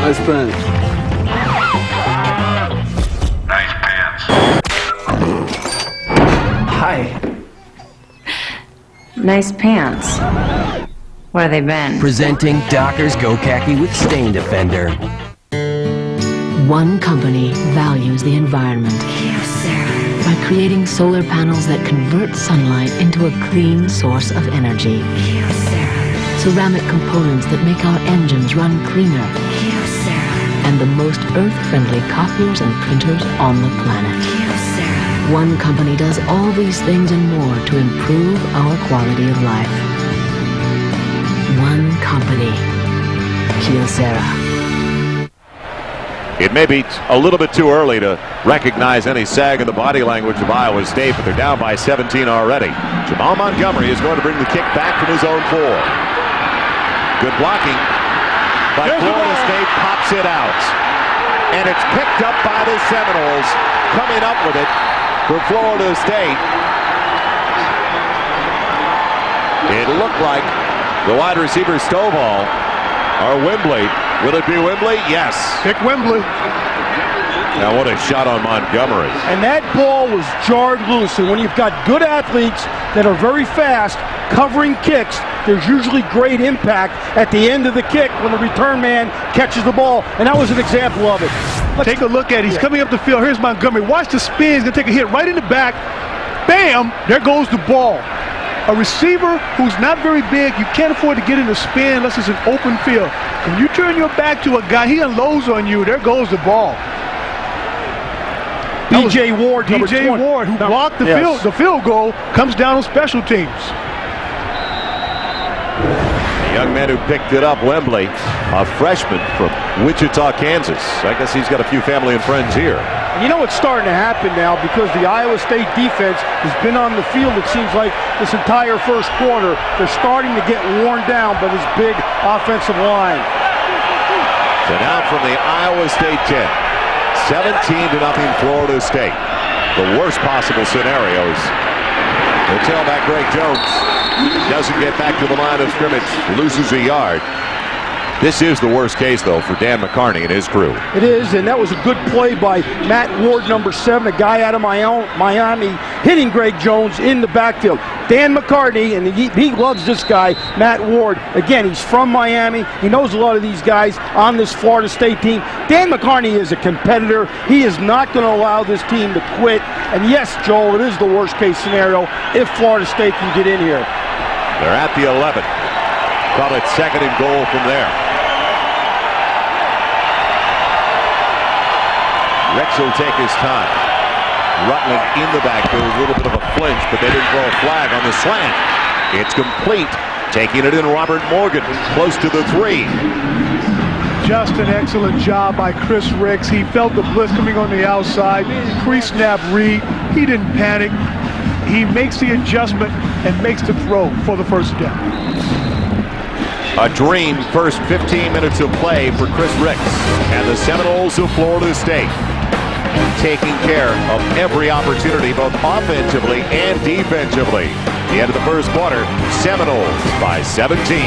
Nice pants. Nice pants. Hi. Nice pants. Where have they been? Presenting Dockers Go Khaki with Stain Defender. One company values the environment by creating solar panels that convert sunlight into a clean source of energy. Ceramic components that make our engines run cleaner. And the most earth-friendly copiers and printers on the planet. One company does all these things and more to improve our quality of life. One company. Kyocera. It may be a little bit too early to recognize any sag in the body language of Iowa State, but they're down by 17 already. Jamal Montgomery is going to bring the kick back from his own 4. Good blocking, but Florida State pops it out. And it's picked up by the Seminoles, coming up with it for Florida State. It looked like the wide receiver Stovall or Wembley. Will it be Wembley? Yes. Pick Wembley. Now what a shot on Montgomery. And that ball was jarred loose. And when you've got good athletes that are very fast covering kicks, there's usually great impact at the end of the kick when the return man catches the ball. And that was an example of it. Take a look at it. He's coming up the field. Here's Montgomery. Watch the spin. He's going to take a hit right in the back. Bam! There goes the ball. A receiver who's not very big, you can't afford to get in the spin unless it's an open field. When you turn your back to a guy, he unloads on you. There goes the ball. DJ Ward, DJ Ward, who blocked the field goal, comes down on special teams. The young man who picked it up, Wembley, a freshman from Wichita, Kansas. I guess he's got a few family and friends here. You know what's starting to happen now because the Iowa State defense has been on the field, it seems like, this entire first quarter. They're starting to get worn down by this big offensive line. So now from the Iowa State 10, 17-0 Florida State. The worst possible scenarios. The tailback Greg Jones doesn't get back to the line of scrimmage, loses a yard. This is the worst case, though, for Dan McCarney and his crew. It is, and that was a good play by Matt Ward, number 7, a guy out of Miami, hitting Greg Jones in the backfield. Dan McCartney, and he loves this guy, Matt Ward. Again, he's from Miami. He knows a lot of these guys on this Florida State team. Dan McCartney is a competitor. He is not going to allow this team to quit. And yes, Joel, it is the worst case scenario if Florida State can get in here. They're at the 11. Call it 2nd and goal from there. Ricks will take his time. Rutland in the backfield, a little bit of a flinch, but they didn't throw a flag on the slant. It's complete. Taking it in, Robert Morgan, close to the 3. Just an excellent job by Chris Ricks. He felt the blitz coming on the outside. Pre-snap read. He didn't panic. He makes the adjustment and makes the throw for the first down. A dream first 15 minutes of play for Chris Ricks and the Seminoles of Florida State. Taking care of every opportunity, both offensively and defensively. The end of the first quarter, Seminoles by 17.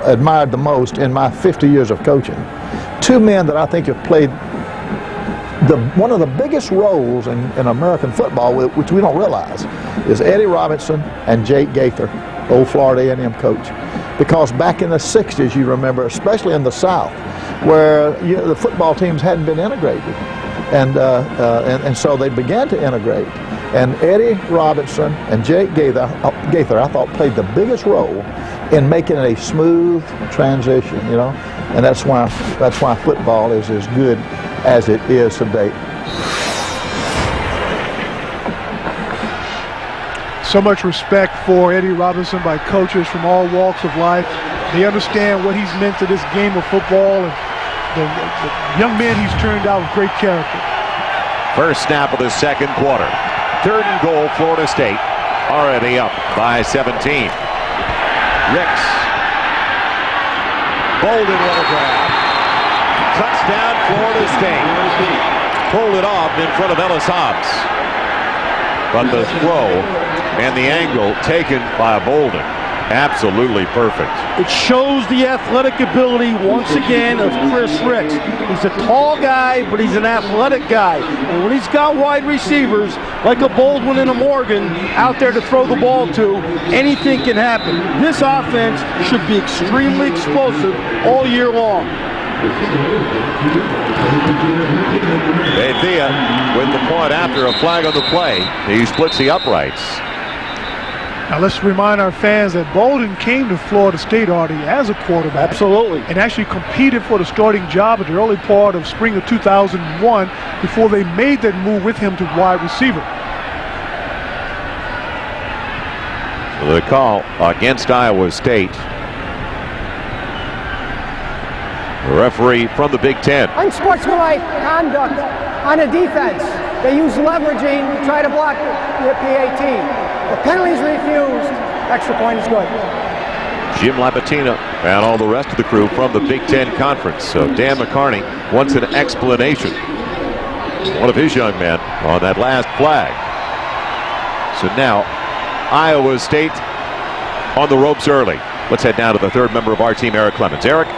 Admired the most in my 50 years of coaching. 2 men that I think have played one of the biggest roles in American football, which we don't realize, is Eddie Robinson and Jake Gaither, old Florida A&M coach. Because back in the 60s, you remember, especially in the South, where the football teams hadn't been integrated. And so they began to integrate. And Eddie Robinson and Jake Gaither, I thought, played the biggest role in making a smooth transition, you know. And that's why football is as good as it is today. So much respect for Eddie Robinson by coaches from all walks of life. They understand what he's meant to this game of football and the young man he's turned out with great character. First snap of the second quarter. 3rd and goal, Florida State. Already up by 17. Ricks. Bolden with a grab. Touchdown, Florida State. Pulled it off in front of Ellis Hobbs. But the throw and the angle taken by Bolden. Absolutely perfect. It shows the athletic ability, once again, of Chris Ricks. He's a tall guy, but he's an athletic guy. And when he's got wide receivers, like a Baldwin and a Morgan, out there to throw the ball to, anything can happen. This offense should be extremely explosive all year long. Bethea with the point after a flag on the play. He splits the uprights. Now let's remind our fans that Bolden came to Florida State, Artie, as a quarterback. Absolutely. And actually competed for the starting job at the early part of spring of 2001 before they made that move with him to wide receiver. The call against Iowa State. The referee from the Big Ten. Unsportsmanlike conduct on a defense. They use leveraging to try to block the PAT. The penalty's refused. Extra point is good. Jim Lapatina and all the rest of the crew from the Big Ten Conference. So Dan McCarney wants an explanation. One of his young men on that last flag. So now Iowa State on the ropes early. Let's head down to the 3rd member of our team, Eric Clemens. Eric?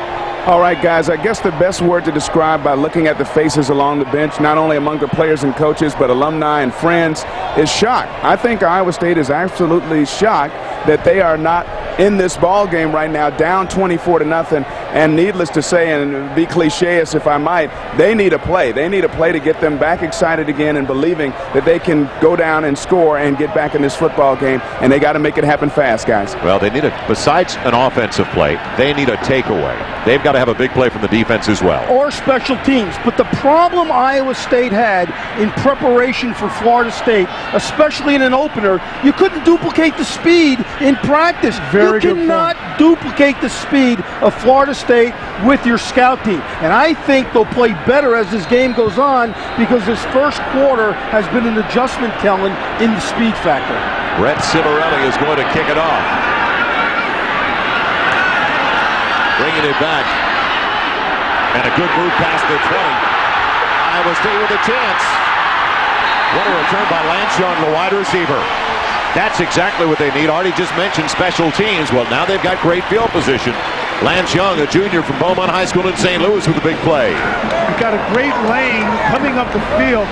All right, guys, I guess the best word to describe by looking at the faces along the bench, not only among the players and coaches, but alumni and friends, is shock. I think Iowa State is absolutely shocked that they are not in this ball game right now, down 24-0. And needless to say, and be cliche-ish if I might, they need a play. They need a play to get them back excited again and believing that they can go down and score and get back in this football game. And they got to make it happen fast, guys. Well, they need besides an offensive play, they need a takeaway. They've got to have a big play from the defense as well. Or special teams. But the problem Iowa State had in preparation for Florida State, especially in an opener, you couldn't duplicate the speed in practice. You cannot duplicate the speed of Florida State with your scout team. And I think they'll play better as this game goes on because this first quarter has been an adjustment telling in the speed factor. Brett Civarelli is going to kick it off. Bringing it back. And a good move past the 20. Iowa State with a chance. What a return by Lance Young, the wide receiver. That's exactly what they need. Artie just mentioned special teams. Well, now they've got great field position. Lance Young, a junior from Beaumont High School in St. Louis with a big play. You've got a great lane coming up the field.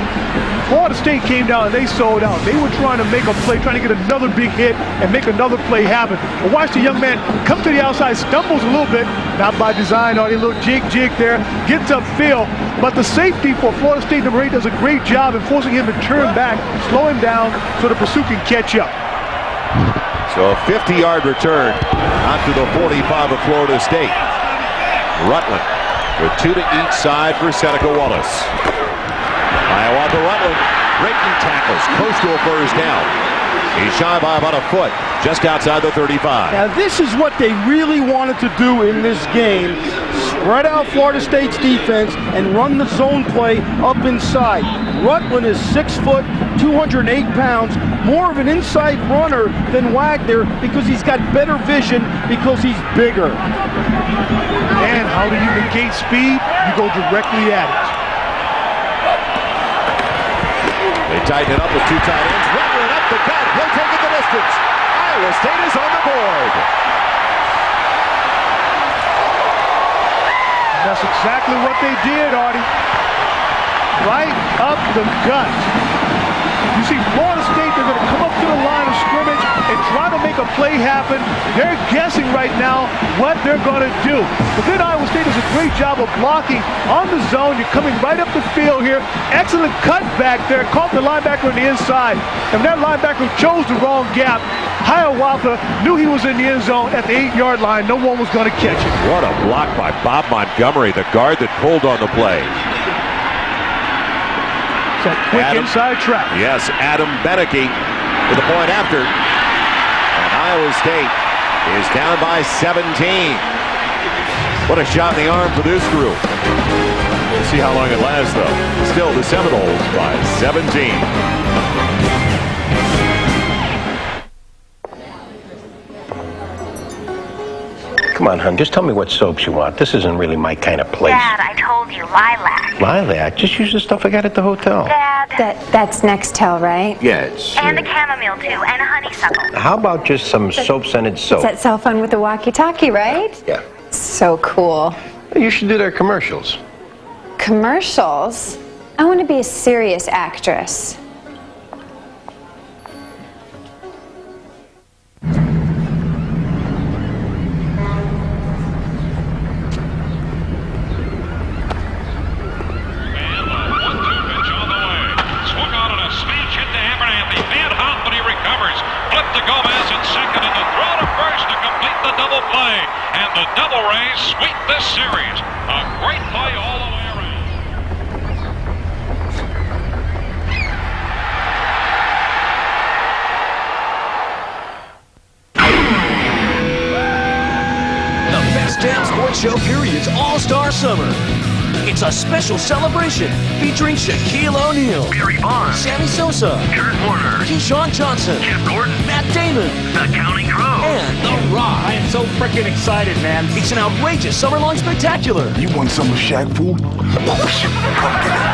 Florida State came down and they sold out. They were trying to make a play, trying to get another big hit and make another play happen. But watch the young man come to the outside, stumbles a little bit, not by design, or a little jig there, gets upfield. But the safety for Florida State number 8 does a great job in forcing him to turn back, slow him down so the pursuit can catch up. So a 50-yard return out to the 45 of Florida State. Rutland with 2 to each side for Seneca Wallace. Hiawatha Rutland breaking tackles, close to a first down. He's shy by about a foot, just outside the 35. Now this is what they really wanted to do in this game. Spread out Florida State's defense and run the zone play up inside. Rutland is 6 foot, 208 pounds, more of an inside runner than Wagner because he's got better vision because he's bigger. And how do you negate speed? You go directly at it. They tighten it up with 2 tight ends. Rutland up the gut. He'll take it the distance. Iowa State is on the board. And that's exactly what they did, Artie. Right up the gut. You see Florida State, they're going to come up to the line of scrimmage and try to make a play happen. They're guessing right now what they're going to do. But then Iowa State does a great job of blocking on the zone. You're coming right up the field here. Excellent cut back there. Caught the linebacker on the inside. And that linebacker chose the wrong gap. Hiawatha knew he was in the end zone at the 8-yard line. No one was going to catch it. What a block by Bob Montgomery, the guard that pulled on the play. That quick inside trap. Yes, Adam Beneke with the point after. And Iowa State is down by 17. What a shot in the arm for this group. We'll see how long it lasts, though. Still, the Seminoles by 17. Come on, hon, just tell me what soaps you want. This isn't really my kind of place. Dad, I told you, lilac. Lilac? Just use the stuff I got at the hotel. Dad. That's Nextel, right? Yes. And a chamomile, too, and a honeysuckle. How about just some soap-scented soap? It's that cell phone with the walkie-talkie, right? Yeah. So cool. You should do their commercials. Commercials? I want to be a serious actress. The double rays sweep this series. A great play all the way around. The Best Damn Sports Show Period's All-Star Summer. It's a special celebration featuring Shaquille O'Neal, Barry Bonds, Sammy Sosa, Kurt Warner, Keyshawn Johnson, Jeff Gordon, Matt Damon, The Counting Crows, and The Rock. I am so freaking excited, man. It's an outrageous summer-long spectacular. You want some of Shaq food?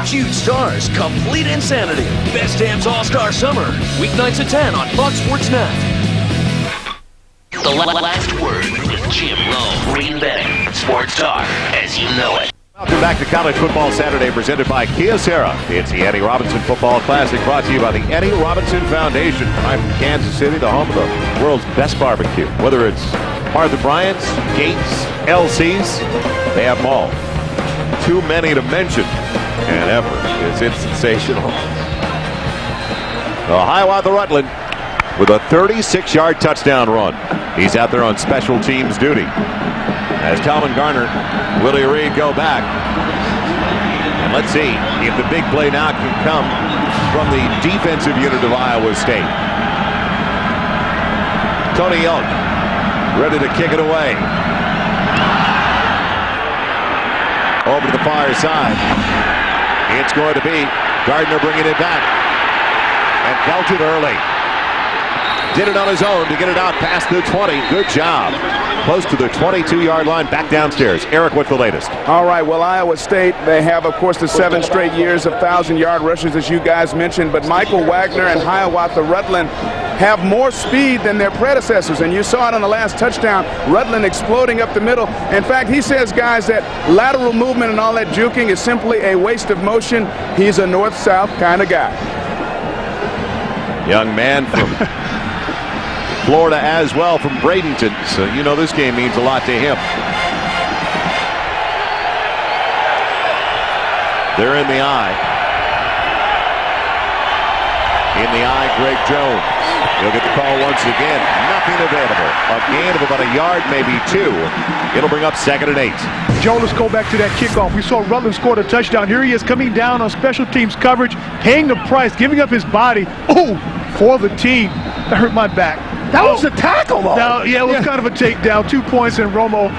Huge stars, complete insanity. Best Damn's All-Star Summer. Weeknights at 10 on Fox Sports Net. The last word with Jim Rome. Green Bay. Sports talk as you know it. Welcome back to College Football Saturday, presented by Kyocera. It's the Eddie Robinson Football Classic, brought to you by the Eddie Robinson Foundation. I'm from Kansas City, the home of the world's best barbecue. Whether it's Martha Bryant's, Gates, LC's, they have them all. Too many to mention, and effort is sensational. Hiawatha Rutland with a 36-yard touchdown run. He's out there on special teams duty. As Calvin Garner, Willie Reed go back. And let's see if the big play now can come from the defensive unit of Iowa State. Tony Young ready to kick it away. Over to the far side. It's going to be Gardner bringing it back. And dealt it early. Did it on his own to get it out past the 20. Good job. Close to the 22-yard line, back downstairs. Eric, what's the latest? All right, well, Iowa State, they have, of course, the 7 straight years of 1,000-yard rushes, as you guys mentioned, but Michael Wagner and Hiawatha Rutland have more speed than their predecessors, and you saw it on the last touchdown, Rutland exploding up the middle. In fact, he says, guys, that lateral movement and all that juking is simply a waste of motion. He's a north-south kind of guy. Young man from Florida as well, from Bradenton, so you know this game means a lot to him. They're in the eye. In the eye, Greg Jones. He'll get the call once again. Nothing available. A gain of about a yard, maybe 2. It'll bring up 2nd and 8. Joe, let's go back to that kickoff. We saw Rutland scored a touchdown. Here he is coming down on special teams coverage, paying the price, giving up his body. Oh, for the team. That hurt my back. That was a tackle, though. Now, yeah, it was kind of a takedown. 2 points in Roman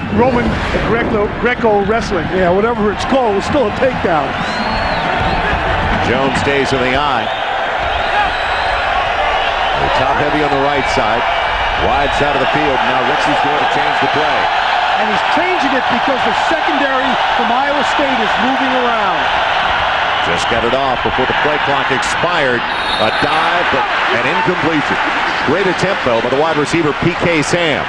Greco wrestling. Yeah, whatever it's called, it was still a takedown. Jones stays in the eye. They're top heavy on the right side. Wide side of the field. Now Ricks is going to change the play. And he's changing it because the secondary from Iowa State is moving around. Just got it off before the play clock expired. A dive, but an incompletion. Great attempt, though, by the wide receiver, P.K. Sam.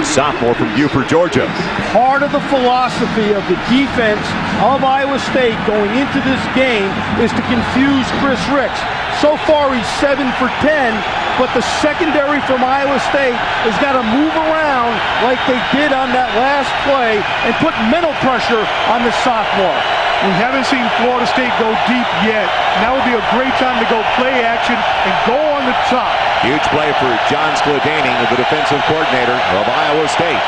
Sophomore from Buford, Georgia. Part of the philosophy of the defense of Iowa State going into this game is to confuse Chris Ricks. So far, he's 7 for 10, but the secondary from Iowa State has got to move around like they did on that last play and put mental pressure on the sophomore. We haven't seen Florida State go deep yet. Now would be a great time to go play action and go on the top. Huge play for John Skladany, the defensive coordinator of Iowa State.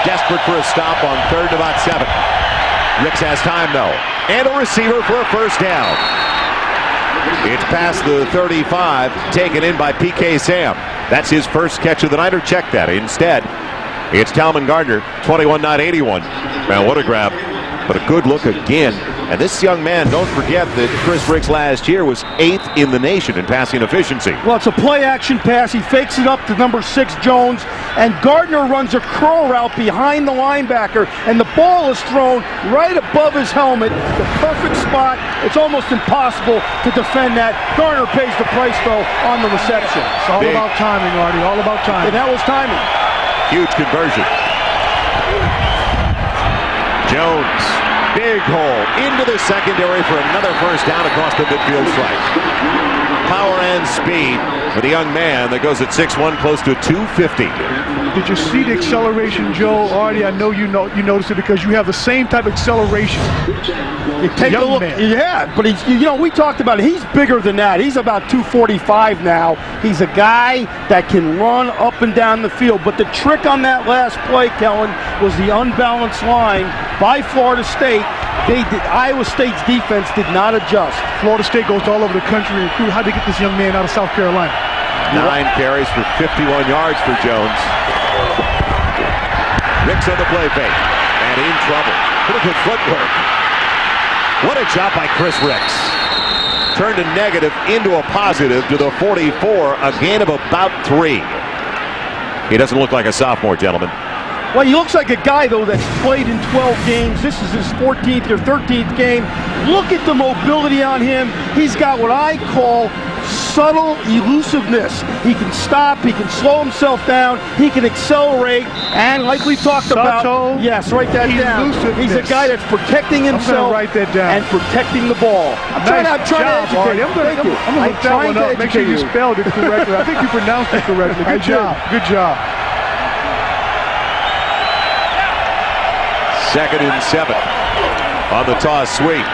Desperate for a stop on 3rd and about 7. Ricks has time, though. And a receiver for a first down. It's past the 35, taken in by P.K. Sam. That's his first catch of the night, or check that. Instead, it's Talman Gardner, 21-81. Man, what a grab. But a good look again. And this young man, don't forget that Chris Ricks last year was 8th in the nation in passing efficiency. Well, it's a play-action pass. He fakes it up to number 6, Jones, and Gardner runs a curl route behind the linebacker, and the ball is thrown right above his helmet, the perfect spot. It's almost impossible to defend that. Gardner pays the price, though, on the reception. It's all about timing, Artie, all about timing. And that was timing. Huge conversion. Jones, big hole into the secondary for another first down across the midfield stripe. Power and speed for the young man that goes at 6'1", close to 250. Did you see the acceleration, Joe? Artie, I know you noticed it because you have the same type of acceleration. You take a look. Man. Yeah, but he's, we talked about it. He's bigger than that. He's about 245 now. He's a guy that can run up and down the field. But the trick on that last play, Kellen, was the unbalanced line by Florida State. Iowa State's defense did not adjust. Florida State goes all over the country and recruit. How'd they get this young man out of South Carolina? 9 carries for 51 yards for Jones. Ricks on the play fake. And in trouble. Look at footwork. What a job by Chris Ricks. Turned a negative into a positive to the 44. A gain of about 3. He doesn't look like a sophomore, gentlemen. Well, he looks like a guy, though, that's played in 12 games. This is his 14th or 13th game. Look at the mobility on him. He's got what I call subtle elusiveness. He can stop, he can slow himself down, he can accelerate, and like we talked about, yes, write that down. He's a guy that's protecting himself write that down. and protecting the ball. I'm trying to educate you. I'm going to look that one up. Make sure you spelled it correctly. I think you pronounced it correctly. Good job. Good job. 2nd and 7 on the toss sweep.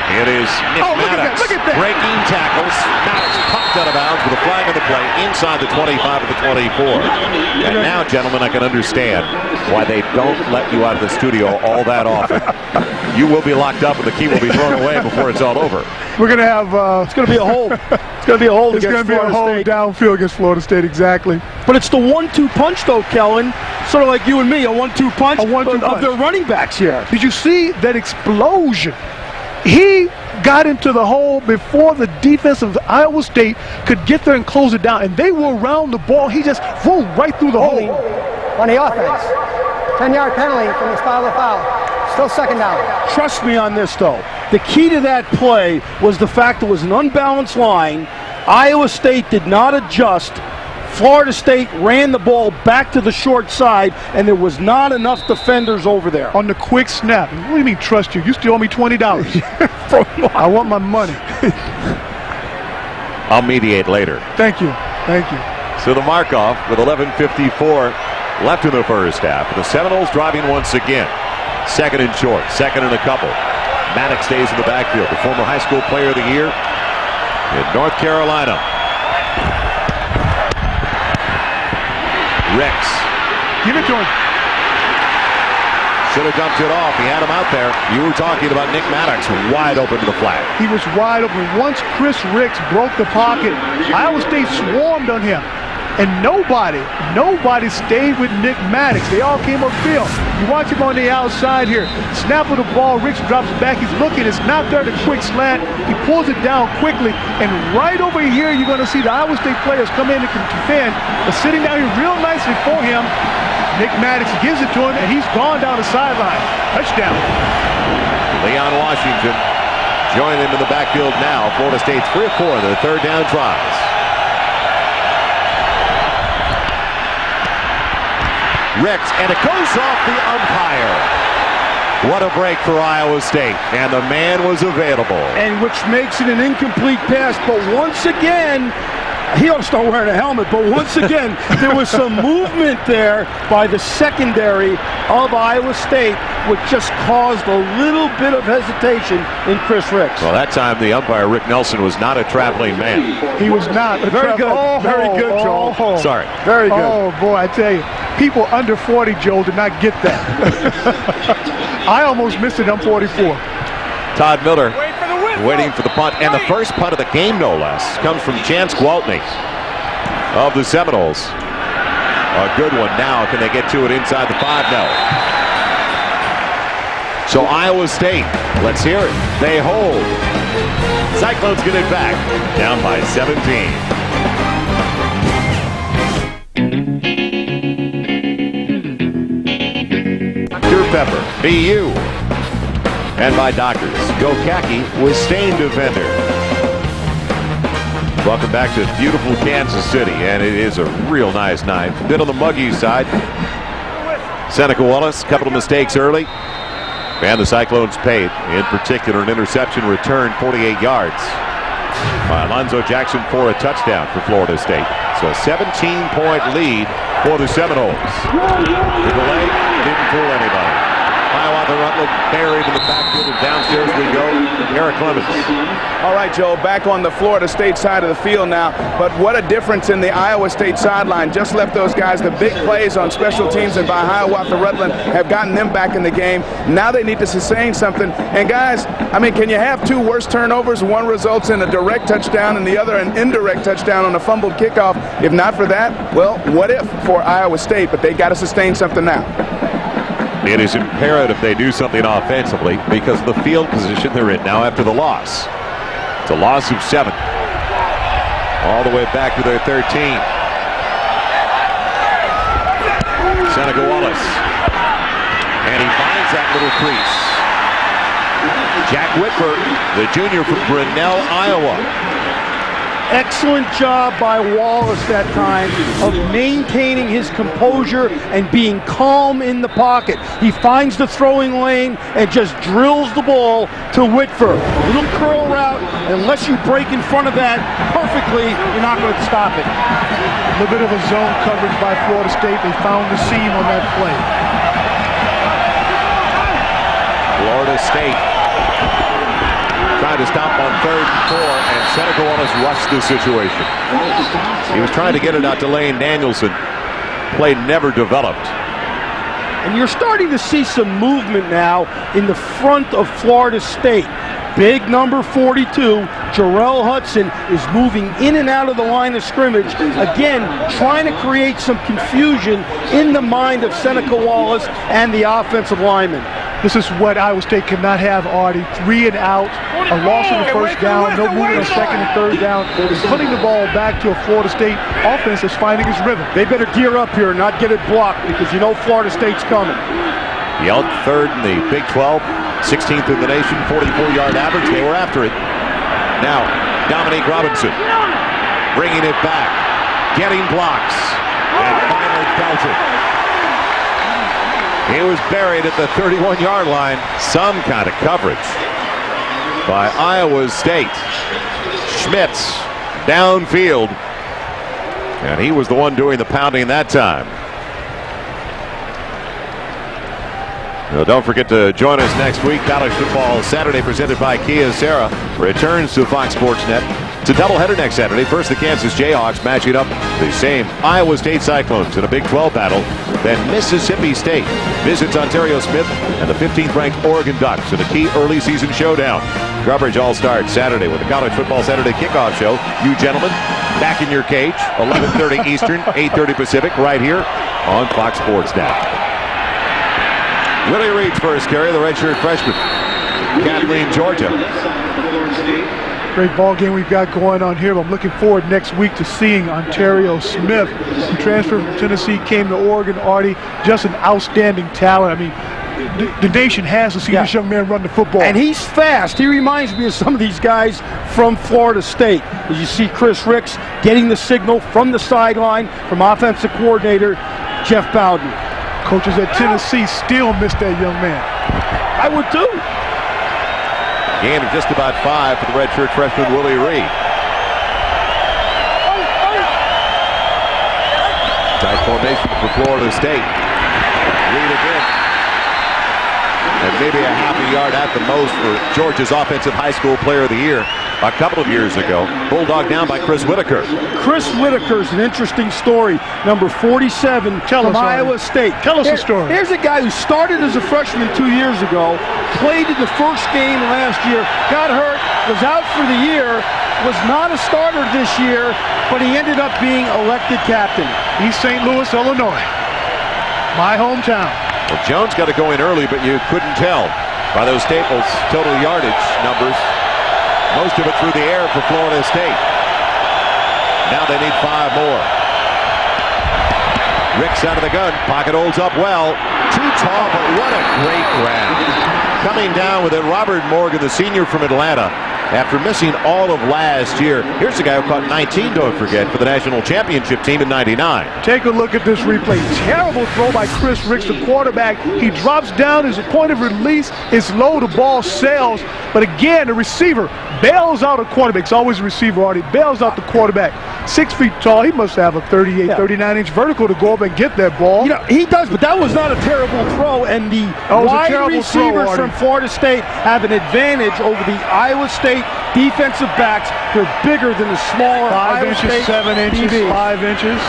It is Nick Maddox breaking tackles. Maddox popped out of bounds with a flag on the play inside the 25 of the 24. And now, gentlemen, I can understand why they don't let you out of the studio all that often. You will be locked up and the key will be thrown away before it's all over. We're going to have... it's going to be a hold. It's going to be a hold against Florida State. Downfield against Florida State, exactly. But it's the 1-2 punch, though, Kellen. Sort of like you and me, a 1-2 punch, of their running backs here. Did you see that explosion? He got into the hole before the defense of Iowa State could get there and close it down, and they were around the ball. He just rolled right through the hole. On the offense, 10-yard penalty from the style of foul. Still 2nd down. Trust me on this, though. The key to that play was the fact it was an unbalanced line. Iowa State did not adjust. Florida State ran the ball back to the short side, and there was not enough defenders over there. On the quick snap. What do you mean trust you? You still owe me $20. I want my money. I'll mediate later. Thank you. Thank you. So the mark-off with 11:54 left in the first half. The Seminoles driving once again. 2nd and short. 2nd and a couple. Maddox stays in the backfield. The former high school player of the year in North Carolina. Ricks. Give it to him. Should have dumped it off. He had him out there. You were talking about Nick Maddox wide open to the flat. He was wide open. Once Chris Ricks broke the pocket, Iowa State swarmed on him. And nobody stayed with Nick Maddox. They all came upfield. You watch him on the outside here. Snap of the ball, Ricks drops back. He's looking. It's not there. The quick slant. He pulls it down quickly. And right over here, you're going to see the Iowa State players come in and defend. But sitting down here real nicely for him, Nick Maddox gives it to him, and he's gone down the sideline. Touchdown. Leon Washington joined him in the backfield now. Florida State's 3 of 4 in their 3rd down tries. Ricks, and it goes off the umpire. What a break for Iowa State, and the man was available. And which makes it an incomplete pass, but once again, he ought to start wearing a helmet, but once again, there was some movement there by the secondary of Iowa State, which just caused a little bit of hesitation in Chris Ricks. Well, that time the umpire, Rick Nelson, was not a traveling man. He was not. Very good. Very good, Joel. Sorry. Very good. Oh, boy, I tell you, people under 40, Joel, did not get that. I almost missed it. I'm 44. Todd Miller waiting for the punt. And the first punt of the game, no less, comes from Chance Gwaltney of the Seminoles. A good one now. Can they get to it inside the 5? No. So Iowa State, let's hear it. They hold. Cyclones get it back. Down by 17. Pepper, BU, and by Doctors. Go Khaki with Stain Defender. Welcome back to beautiful Kansas City, and it is a real nice night. A bit on the muggy side. Seneca Wallace, a couple of mistakes early, and the Cyclones paid. In particular, an interception return, 48 yards by Alonzo Jackson for a touchdown for Florida State. So a 17-point lead for the Seminoles. The delay didn't fool anybody. Hiawatha Rutland buried in the backfield, and downstairs we go. Eric Clemens. All right, Joe, back on the Florida State side of the field now. But what a difference in the Iowa State sideline. Just left those guys. The big plays on special teams and by Hiawatha Rutland have gotten them back in the game. Now they need to sustain something. And guys, I mean, can you have two worse turnovers? One results in a direct touchdown and the other an indirect touchdown on a fumbled kickoff. If not for that, well, what if for Iowa State? But they got to sustain something now. It is imperative they do something offensively because of the field position they're in now after the loss. It's a loss of 7. All the way back to their 13. Seneca Wallace. And he finds that little crease. Jack Whitford, the junior from Grinnell, Iowa. Excellent job by Wallace that time of maintaining his composure and being calm in the pocket. He finds the throwing lane and just drills the ball to Whitford. A little curl route, unless you break in front of that perfectly, you're not going to stop it. A little bit of a zone coverage by Florida State. They found the seam on that play. Florida State trying to stop on 3rd and 4, and Seneca Wallace rushed the situation. He was trying to get it out to Lane Danielson. Play never developed. And you're starting to see some movement now in the front of Florida State. Big number 42, Jarrell Hudson, is moving in and out of the line of scrimmage. Again, trying to create some confusion in the mind of Seneca Wallace and the offensive lineman. This is what Iowa State cannot have, Artie. 3 and out, a loss on the first down, no movement on second and third down. Putting the ball back to a Florida State offense that's finding its rhythm. They better gear up here and not get it blocked because you know Florida State's coming. Yelp 3rd in the Big 12, 16th in the nation, 44-yard average. They were after it. Now, Dominique Robinson bringing it back, getting blocks, and finally belted. He was buried at the 31-yard line. Some kind of coverage by Iowa State. Schmitz downfield, and he was the one doing the pounding that time. Now, don't forget to join us next week. College Football Saturday presented by Kia Sarah returns to Fox Sports Net. It's a doubleheader next Saturday. First, the Kansas Jayhawks matching up the same Iowa State Cyclones in a Big 12 battle. Then Mississippi State visits Ontario Smith and the 15th-ranked Oregon Ducks in a key early season showdown. Coverage all starts Saturday with the College Football Saturday kickoff show. You gentlemen, back in your cage, 11:30 Eastern, 8:30 Pacific, right here on Fox Sports Net. Willie Reed's first carry, the redshirt freshman, Kathleen, Georgia. Great ball game we've got going on here. I'm looking forward next week to seeing Ontario Smith, who transferred from Tennessee, came to Oregon. Artie, just an outstanding talent. I mean, the nation has to see this young man run the football. And he's fast. He reminds me of some of these guys from Florida State. As you see Chris Ricks getting the signal from the sideline from offensive coordinator Jeff Bowden. Coaches at Tennessee still miss that young man. I would too. Gain of just about 5 for the redshirt freshman Willie Reed. Tight formation for Florida State. Reed again. And maybe a half a yard at the most for Georgia's Offensive High School Player of the Year. a couple of years ago. Bulldog down by Chris Whitaker. Chris Whitaker's an interesting story. Number 47 from Iowa State. Tell us the story. Here's a guy who started as a freshman 2 years ago, played in the first game last year, got hurt, was out for the year, was not a starter this year, but he ended up being elected captain. East St. Louis, Illinois. My hometown. Well, Jones got to go in early, but you couldn't tell by those Staples total yardage numbers. Most of it through the air for Florida State. Now they need 5 more. Ricks out of the gun. Pocket holds up well. Too tall, but what a great grab. Coming down with it, Robert Morgan, the senior from Atlanta. After missing all of last year, here's the guy who caught 19, don't forget, for the national championship team in '99. Take a look at this replay. Terrible throw by Chris Ricks, the quarterback. He drops down. His point of release is low. The ball sails. But again, the receiver bails out a quarterback. It's always a receiver, Artie. Bails out the quarterback. 6 feet tall. He must have a 38, 39-inch vertical to go up and get that ball. You know, he does, but that was not a terrible throw. And the wide receivers from Florida State have an advantage over the Iowa State defensive backs. They're bigger than the smaller 5 inches, State 7 inches, DBs. 5 inches.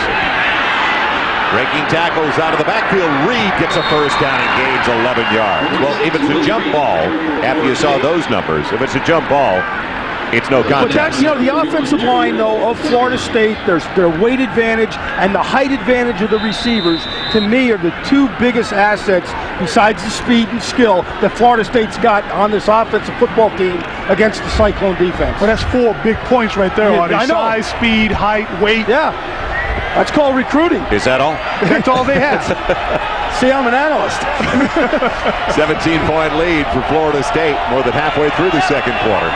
Breaking tackles out of the backfield. Reed gets a first down and gains 11 yards. Well, if it's a jump ball, after you saw those numbers, if it's a jump ball, it's no contest. But that's, you know, the offensive line, though, of Florida State, there's their weight advantage and the height advantage of the receivers, to me, are the two biggest assets, besides the speed and skill, that Florida State's got on this offensive football team against the Cyclone defense. Well, that's 4 big points right there, Artie. I know. Size, speed, height, weight. Yeah. That's called recruiting. Is that all? That's all they have. See, I'm an analyst. 17-point lead for Florida State, more than halfway through the second quarter.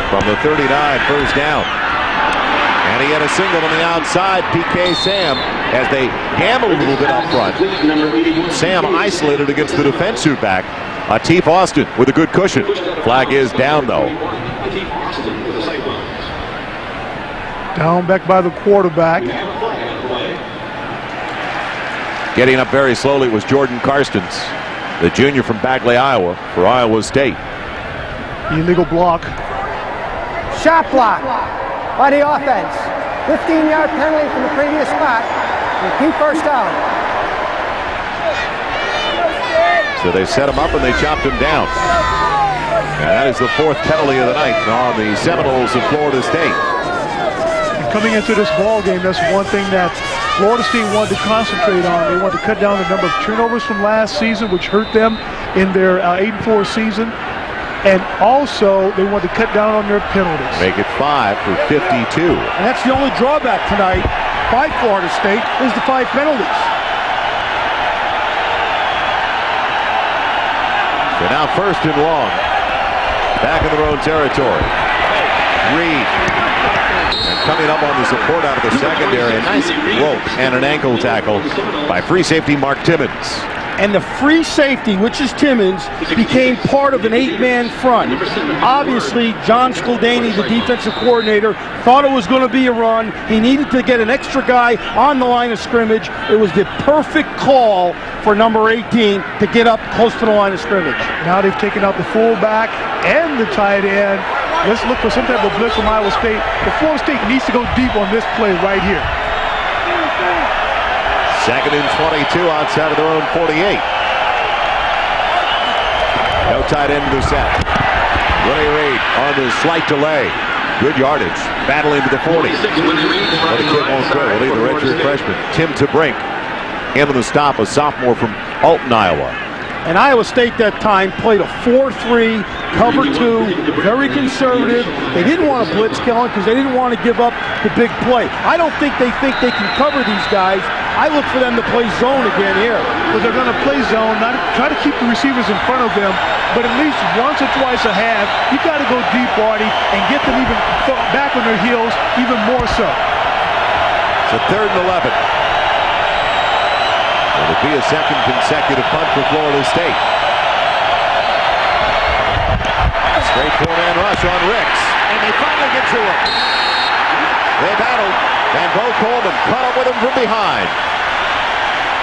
From the 39, first down. And he had a single on the outside. PK Sam, as they gambled a little bit up front. Sam isolated against the defensive back. Atif Austin with a good cushion. Flag is down, though. Down back by the quarterback. Getting up very slowly was Jordan Karstens, the junior from Bagley, Iowa, for Iowa State. Illegal block. Shot block by the offense. 15-yard penalty from the previous spot. Repeat first down. So they set him up and they chopped him down. And that is the 4th penalty of the night on the Seminoles of Florida State. Coming into this ball game, that's one thing that Florida State wanted to concentrate on. They wanted to cut down the number of turnovers from last season, which hurt them in their 8-4 season. And also, they wanted to cut down on their penalties. Make it 5 for 52. And that's the only drawback tonight by Florida State is the 5 penalties. So now first and long. Back in their own territory. Reed. And coming up on the support out of the secondary. A nice rope and an ankle tackle by free safety Mark Timmons. And the free safety, which is Timmons, became part of an 8-man front. Obviously, John Skildany, the defensive coordinator, thought it was going to be a run. He needed to get an extra guy on the line of scrimmage. It was the perfect call for number 18 to get up close to the line of scrimmage. Now they've taken out the fullback and the tight end. Let's look for some type of blitz from Iowa State. But Florida State needs to go deep on this play right here. 2nd and 22 outside of their own 48. No tight end to the set. Willie Reed on the slight delay. Good yardage. Battling to the 40. But the kid won't quit. Will lead the redshirt freshman Tim Tabrink. In on the stop, a sophomore from Alton, Iowa. And Iowa State that time played a 4-3, cover 2, very conservative. They didn't want to blitz Kellen because they didn't want to give up the big play. I don't think they can cover these guys. I look for them to play zone again here. Well, they're going to play zone, not try to keep the receivers in front of them, but at least once or twice a half, you got to go deep, Artie, and get them even back on their heels, even more so. So 3rd and 11. It'll be a 2nd consecutive punt for Florida State. Straight 4-man rush on Ricks, and they finally get to him. They battled, and Bo Coleman caught up with him from behind.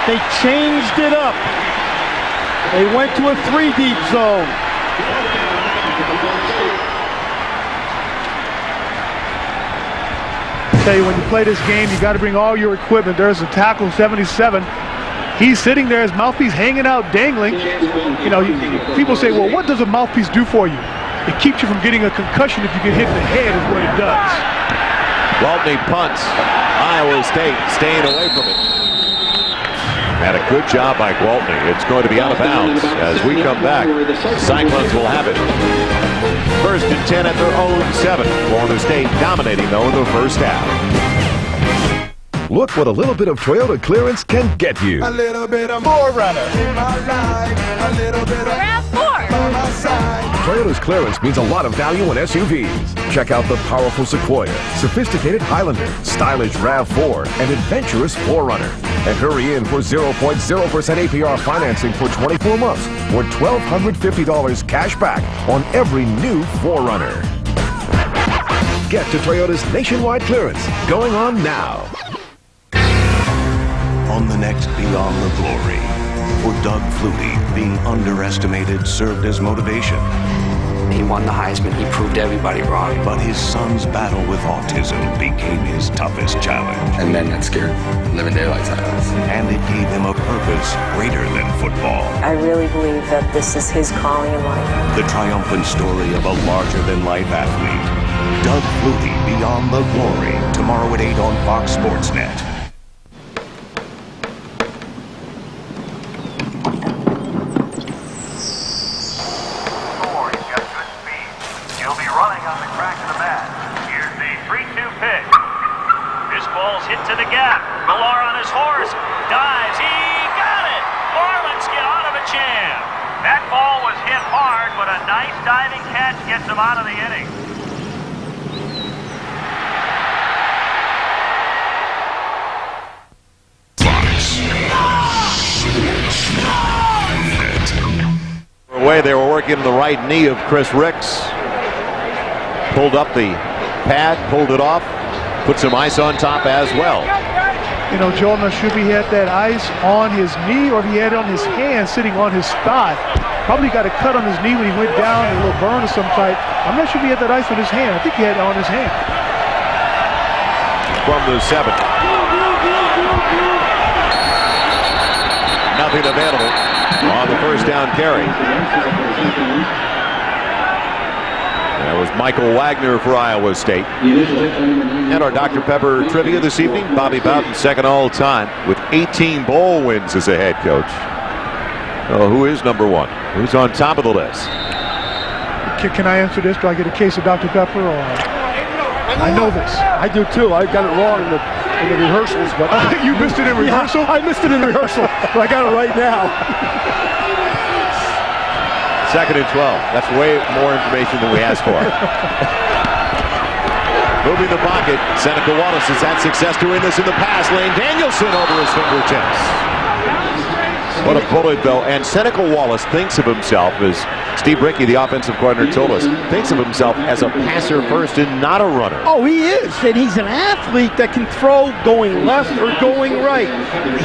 They changed it up. They went to a 3-deep zone. tell you, when you play this game, you got to bring all your equipment. There's a tackle, 77. He's sitting there, his mouthpiece hanging out, dangling. You know, people say, well, what does a mouthpiece do for you? It keeps you from getting a concussion if you get hit in the head is what it does. Gwaltney punts. Iowa State staying away from it. And a good job by Gwaltney. It's going to be out of bounds as we come back. Cyclones will have it. First and 10 at their own 7. Florida State dominating, though, in the first half. Look what a little bit of Toyota clearance can get you. A little bit of Forerunner in my life. A little bit of RAV4 by my side. Toyota's clearance means a lot of value in SUVs. Check out the powerful Sequoia, sophisticated Highlander, stylish RAV4, and adventurous Forerunner. And hurry in for 0.0% APR financing for 24 months or $1,250 cash back on every new Forerunner. Get to Toyota's nationwide clearance going on now. On the next Beyond the Glory, for Doug Flutie, being underestimated served as motivation. He won the Heisman. He proved everybody wrong. But his son's battle with autism became his toughest challenge. And men that scared living daylights out of us. And it gave him a purpose greater than football. I really believe that this is his calling in life. The triumphant story of a larger-than-life athlete. Doug Flutie, Beyond the Glory, tomorrow at 8 on Fox Sports Net. Hit to the gap. Millar on his horse. Dives. He got it. Marlins get out of a jam. That ball was hit hard, but a nice diving catch gets him out of the inning. Away, they were working the right knee of Chris Ricks. Pulled up the pad, pulled it off. Put some ice on top as well. You know, Joe, I'm not sure if he had that ice on his knee or if he had it on his hand sitting on his thigh. Probably got a cut on his knee when he went down, a little burn of some type. I'm not sure if he had that ice on his hand. I think he had it on his hand. From the 7. Nothing available on the first down carry. That was Michael Wagner for Iowa State. And our Dr. Pepper trivia this evening, Bobby Bowden, second all-time with 18 bowl wins as a head coach. Oh, who is number 1? Who's on top of the list? Can I answer this? Do I get a case of Dr. Pepper? Or I know this. I do too. I got it wrong in the rehearsals, but you missed it in rehearsal? Yeah, I missed it in rehearsal, but I got it right now. Second and 12. That's way more information than we asked for. Moving the pocket. Seneca Wallace has had success doing this in the past. Lane Danielson over his fingertips. What a bullet, though. And Seneca Wallace thinks of himself as Steve Rickey, the offensive coordinator, told us, thinks of himself as a passer first and not a runner. Oh, he is. And he's an athlete that can throw going left or going right.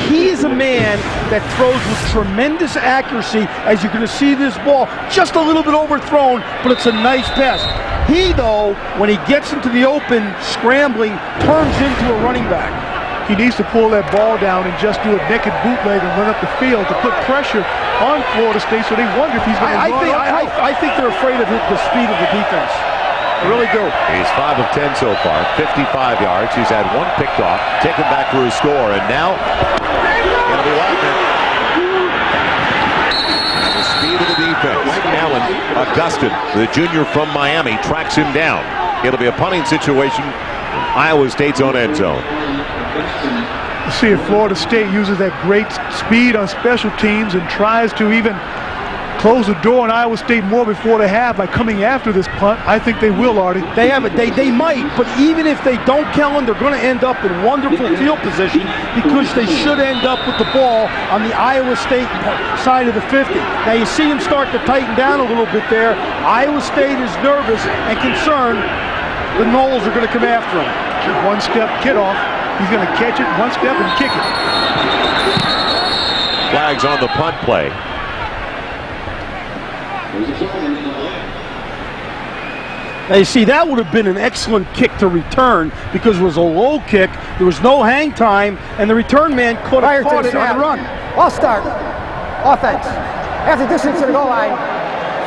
He is a man that throws with tremendous accuracy, as you're going to see this ball. Just a little bit overthrown, but it's a nice pass. He, though, when he gets into the open, scrambling, turns into a running back. He needs to pull that ball down and just do a naked bootleg and run up the field to put pressure on Florida State, so they wonder if he's going to run uphill. I think they're afraid of the speed of the defense. I really do. He's 5 of 10 so far, 55 yards. He's had 1 picked off, taken back for his score, and now going to be Wagner. The speed of the defense. Allen Augustin, the junior from Miami, tracks him down. It'll be a punting situation. Iowa State's own end zone. See if Florida State uses that great speed on special teams and tries to even close the door on Iowa State more before the half by coming after this punt. I think they will, Artie. They have it. They might, but even if they don't, Kellen, they're going to end up in wonderful field position because they should end up with the ball on the Iowa State side of the 50. Now you see him start to tighten down a little bit there. Iowa State is nervous and concerned. The Noles are going to come after him. One-step kickoff. He's going to catch it, 1 step, and kick it. Flags on the punt play. Now, you see, that would have been an excellent kick to return because it was a low kick, there was no hang time, and the return man could have caught it on the run. Ball start. Offense. After distance to the goal line,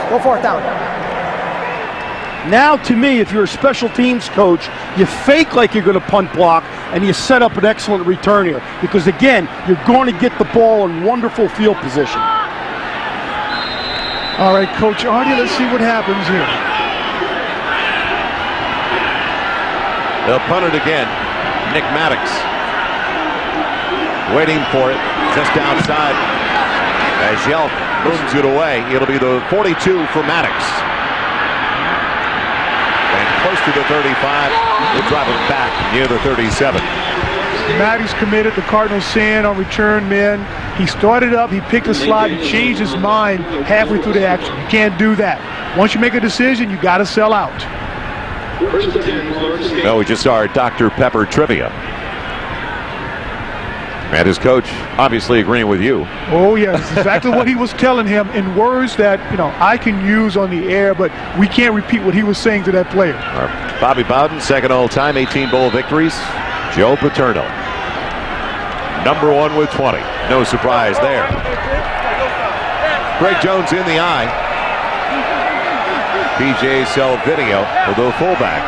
go fourth down. Now, to me, if you're a special teams coach, you fake like you're going to punt block, and you set up an excellent return here. Because, again, you're going to get the ball in wonderful field position. All right, Coach Artie, let's see what happens here. They'll punt it again. Nick Maddox waiting for it just outside. As Yelp moves it away, it'll be the 42 for Maddox. And close to the 35, we'll drop it back near the 37. Maddox committed the Cardinals sin on return men. He started up, he picked a slide, he changed his mind halfway through the action. You can't do that. Once you make a decision, you got to sell out. No, we just saw our Dr. Pepper trivia. And his coach obviously agreeing with you. Oh, yes, exactly what he was telling him in words that, you know, I can use on the air, but we can't repeat what he was saying to that player. Bobby Bowden, second all-time, 18 bowl victories. Joe Paterno, number 1 with 20. No surprise there. Greg Jones in the eye. PJ Salvideo for the fullback.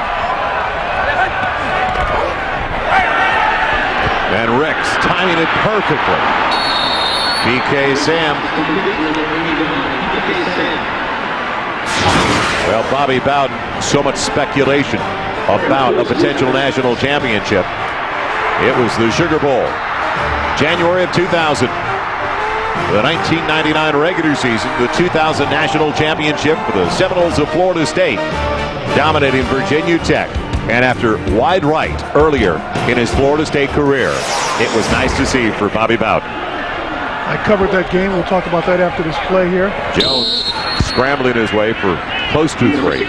And Ricks timing it perfectly. PK Sam. Well, Bobby Bowden, so much speculation about a potential national championship. It was the Sugar Bowl, January of 2000. The 1999 regular season, the 2000 national championship for the Seminoles of Florida State, dominating Virginia Tech. And after wide right earlier in his Florida State career, it was nice to see for Bobby Bowden. I covered that game. We'll talk about that after this play here. Jones scrambling his way for close to 3,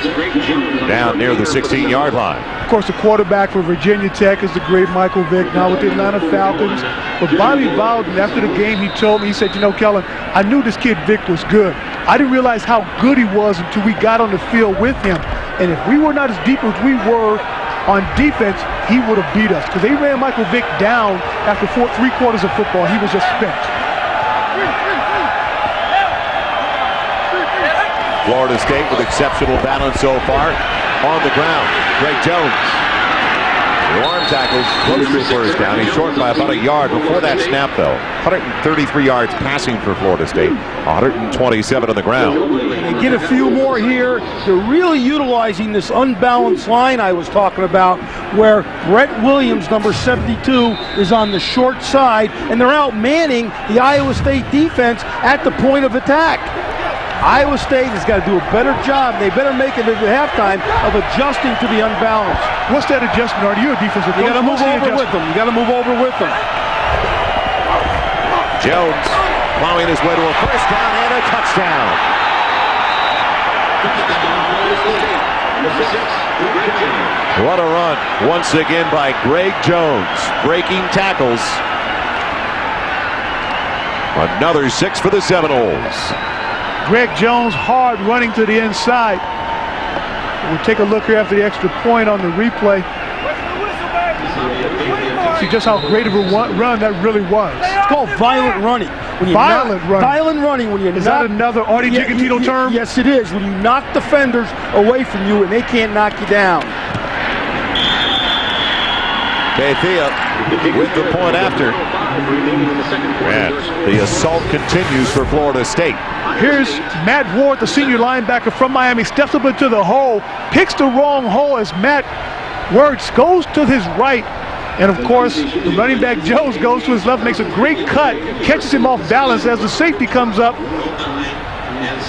down near the 16-yard line. Of course, the quarterback for Virginia Tech is the great Michael Vick, now with the Atlanta Falcons. But Bobby Bowden, after the game, he told me, he said, you know, Kellen, I knew this kid Vick was good. I didn't realize how good he was until we got on the field with him. And if we were not as deep as we were on defense, he would have beat us. Because they ran Michael Vick down after 3 quarters of football. He was just spent. Florida State with exceptional balance so far on the ground. Greg Jones. The arm tackles close to a first down. He's short by about a yard before that snap, though. 133 yards passing for Florida State. 127 on the ground. They get a few more here. They're really utilizing this unbalanced line I was talking about, where Brett Williams, number 72, is on the short side, and they're out manning the Iowa State defense at the point of attack. Iowa State has got to do a better job. They better make it at halftime of adjusting to the unbalance. What's that adjustment? Are you a defensive coach? You got to move over with them. You got to move over with them. Jones plowing his way to a first down and a touchdown. What a run once again by Greg Jones, breaking tackles. Another 6 for the Seminoles. Greg Jones hard running to the inside. We'll take a look here after the extra point on the replay. See just how great of a run that really was. It's called violent running. Violent running. When you're Is that another Artie Gigantino term? Yes, it is. When you knock defenders away from you and they can't knock you down. Bethea with the point after. And the assault continues for Florida State. Here's Matt Ward, the senior linebacker from Miami, steps up into the hole, picks the wrong hole as Matt Wirtz goes to his right. And of course, the running back Jones goes to his left, makes a great cut, catches him off balance as the safety comes up.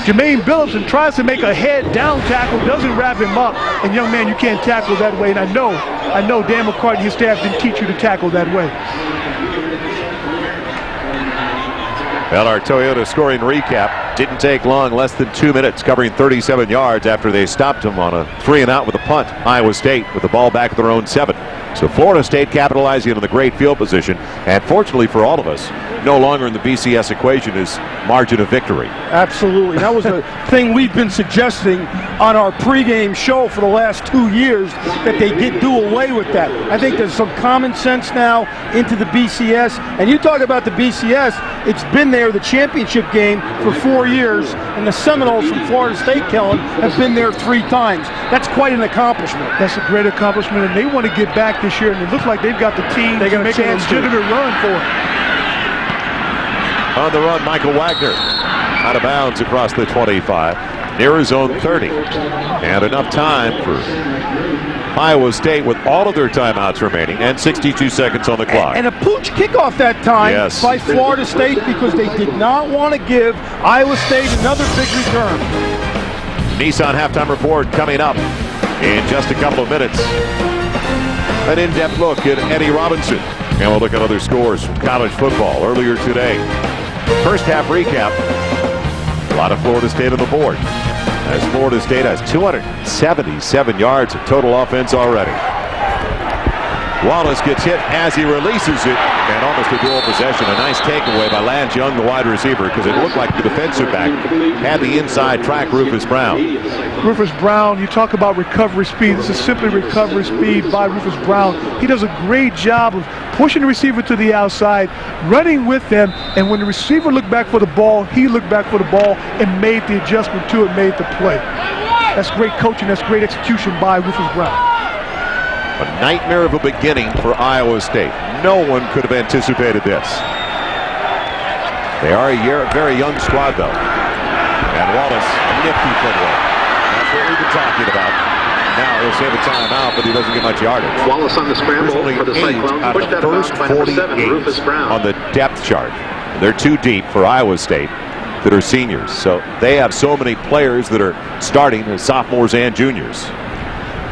Jermaine Billups tries to make a head down tackle, doesn't wrap him up. And young man, you can't tackle that way. And I know Dan McCartney and his staff didn't teach you to tackle that way. Well, our Toyota scoring recap didn't take long, less than 2 minutes, covering 37 yards after they stopped him on a 3-and-out with a punt. Iowa State with the ball back at their own 7. So Florida State capitalizing on the great field position, and fortunately for all of us, no longer in the BCS equation is margin of victory. Absolutely. That was a thing we've been suggesting on our pregame show for the last 2 years, that they do away with that. I think there's some common sense now into the BCS. And you talk about the BCS, it's been there, the championship game, for 4 years, and the Seminoles from Florida State, Kellen, have been there 3 times. That's quite an accomplishment. That's a great accomplishment, and they want to get back this year, and it looks like they've got the team to make a legitimate run for it. On the run, Michael Wagner out of bounds across the 25, near his own 30. And enough time for Iowa State with all of their timeouts remaining and 62 seconds on the clock. And a pooch kickoff that time by Florida State, because they did not want to give Iowa State another big return. Nissan halftime report coming up in just a couple of minutes. An in-depth look at Eddie Robinson. And we'll look at other scores from college football earlier today. First half recap. A lot of Florida State on the board, as Florida State has 277 yards of total offense already. Wallace gets hit as he releases it, and almost a dual possession. A nice takeaway by Lance Young, the wide receiver, because it looked like the defensive back had the inside track Rufus Brown. Rufus Brown, you talk about recovery speed. This is simply recovery speed by Rufus Brown. He does a great job of pushing the receiver to the outside, running with them, and when the receiver looked back for the ball, he looked back for the ball and made the adjustment to it, made the play. That's great coaching. That's great execution by Rufus Brown. A nightmare of a beginning for Iowa State. No one could have anticipated this. They are a very young squad, though. And Wallace, a nifty footwork. That's what we've been talking about. Now he'll save a timeout, but he doesn't get much yardage. Wallace on the scramble for the Cyclones. Pushed that first out by number 7, 48 Rufus Brown. on the depth chart. They're too deep for Iowa State that are seniors. So they have so many players that are starting as sophomores and juniors.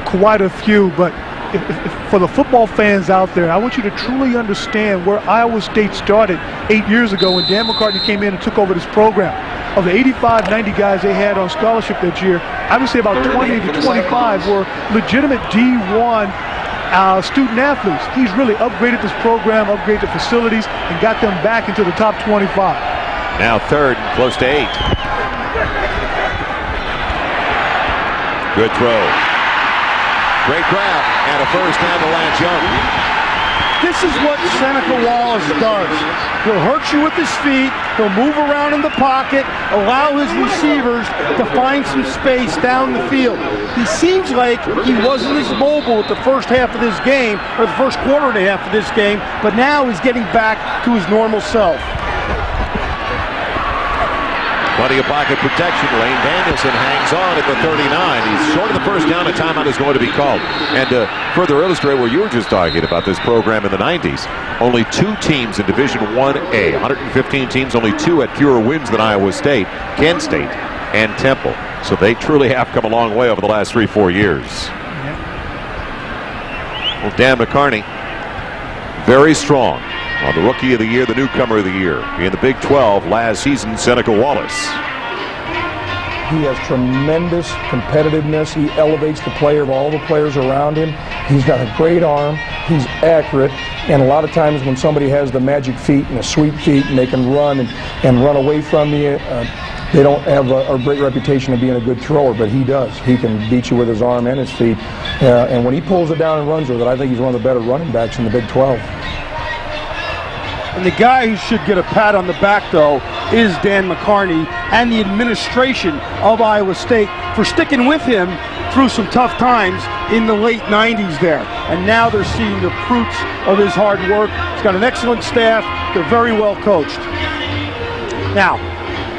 Quite a few, but if for the football fans out there, I want you to truly understand where Iowa State started 8 years ago when Dan McCartney came in and took over this program. Of the 85, 90 guys they had on scholarship that year, I would say about 20 to 25 were legitimate D1 student athletes. He's really upgraded this program, upgraded the facilities, and got them back into the top 25. Now third, close to 8. Good throw. Great grab, and a first down to Lance Young. This is what Seneca Wallace does. He'll hurt you with his feet, he'll move around in the pocket, allow his receivers to find some space down the field. He seems like he wasn't as mobile at the first half of this game, or the first quarter and a half of this game, but now he's getting back to his normal self. Plenty of pocket protection. Lane Danielson hangs on at the 39. He's short of the first down. A timeout is going to be called. And to further illustrate what you were just talking about, this program in the 90s, only 2 teams in Division 1A, 115 teams, only 2 had fewer wins than Iowa State, Kent State, and Temple. So they truly have come a long way over the last 3-4 years. Well, Dan McCartney, very strong. On the Rookie of the Year, the Newcomer of the Year. In the Big 12 last season, Seneca Wallace. He has tremendous competitiveness. He elevates the player of all the players around him. He's got a great arm. He's accurate. And a lot of times when somebody has the magic feet and the sweet feet and they can run and run away from you, they don't have a great reputation of being a good thrower, but he does. He can beat you with his arm and his feet. And when he pulls it down and runs with it, I think he's one of the better running backs in the Big 12. And the guy who should get a pat on the back, though, is Dan McCartney and the administration of Iowa State for sticking with him through some tough times in the late 90s there. And now they're seeing the fruits of his hard work. He's got an excellent staff. They're very well coached. Now,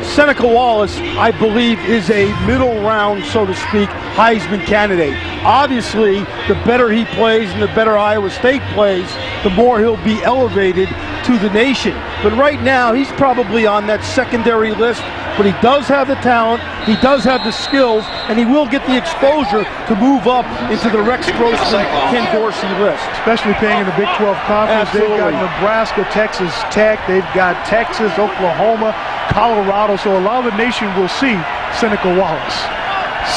Seneca Wallace, I believe, is a middle round, so to speak, Heisman candidate. Obviously, the better he plays and the better Iowa State plays, the more he'll be elevated to the nation. But right now, he's probably on that secondary list, but he does have the talent, he does have the skills, and he will get the exposure to move up into the Rex Grossman, Ken Dorsey list. Especially playing in the Big 12 Conference. Absolutely. They've got Nebraska, Texas Tech, they've got Texas, Oklahoma, Colorado, so a lot of the nation will see Seneca Wallace.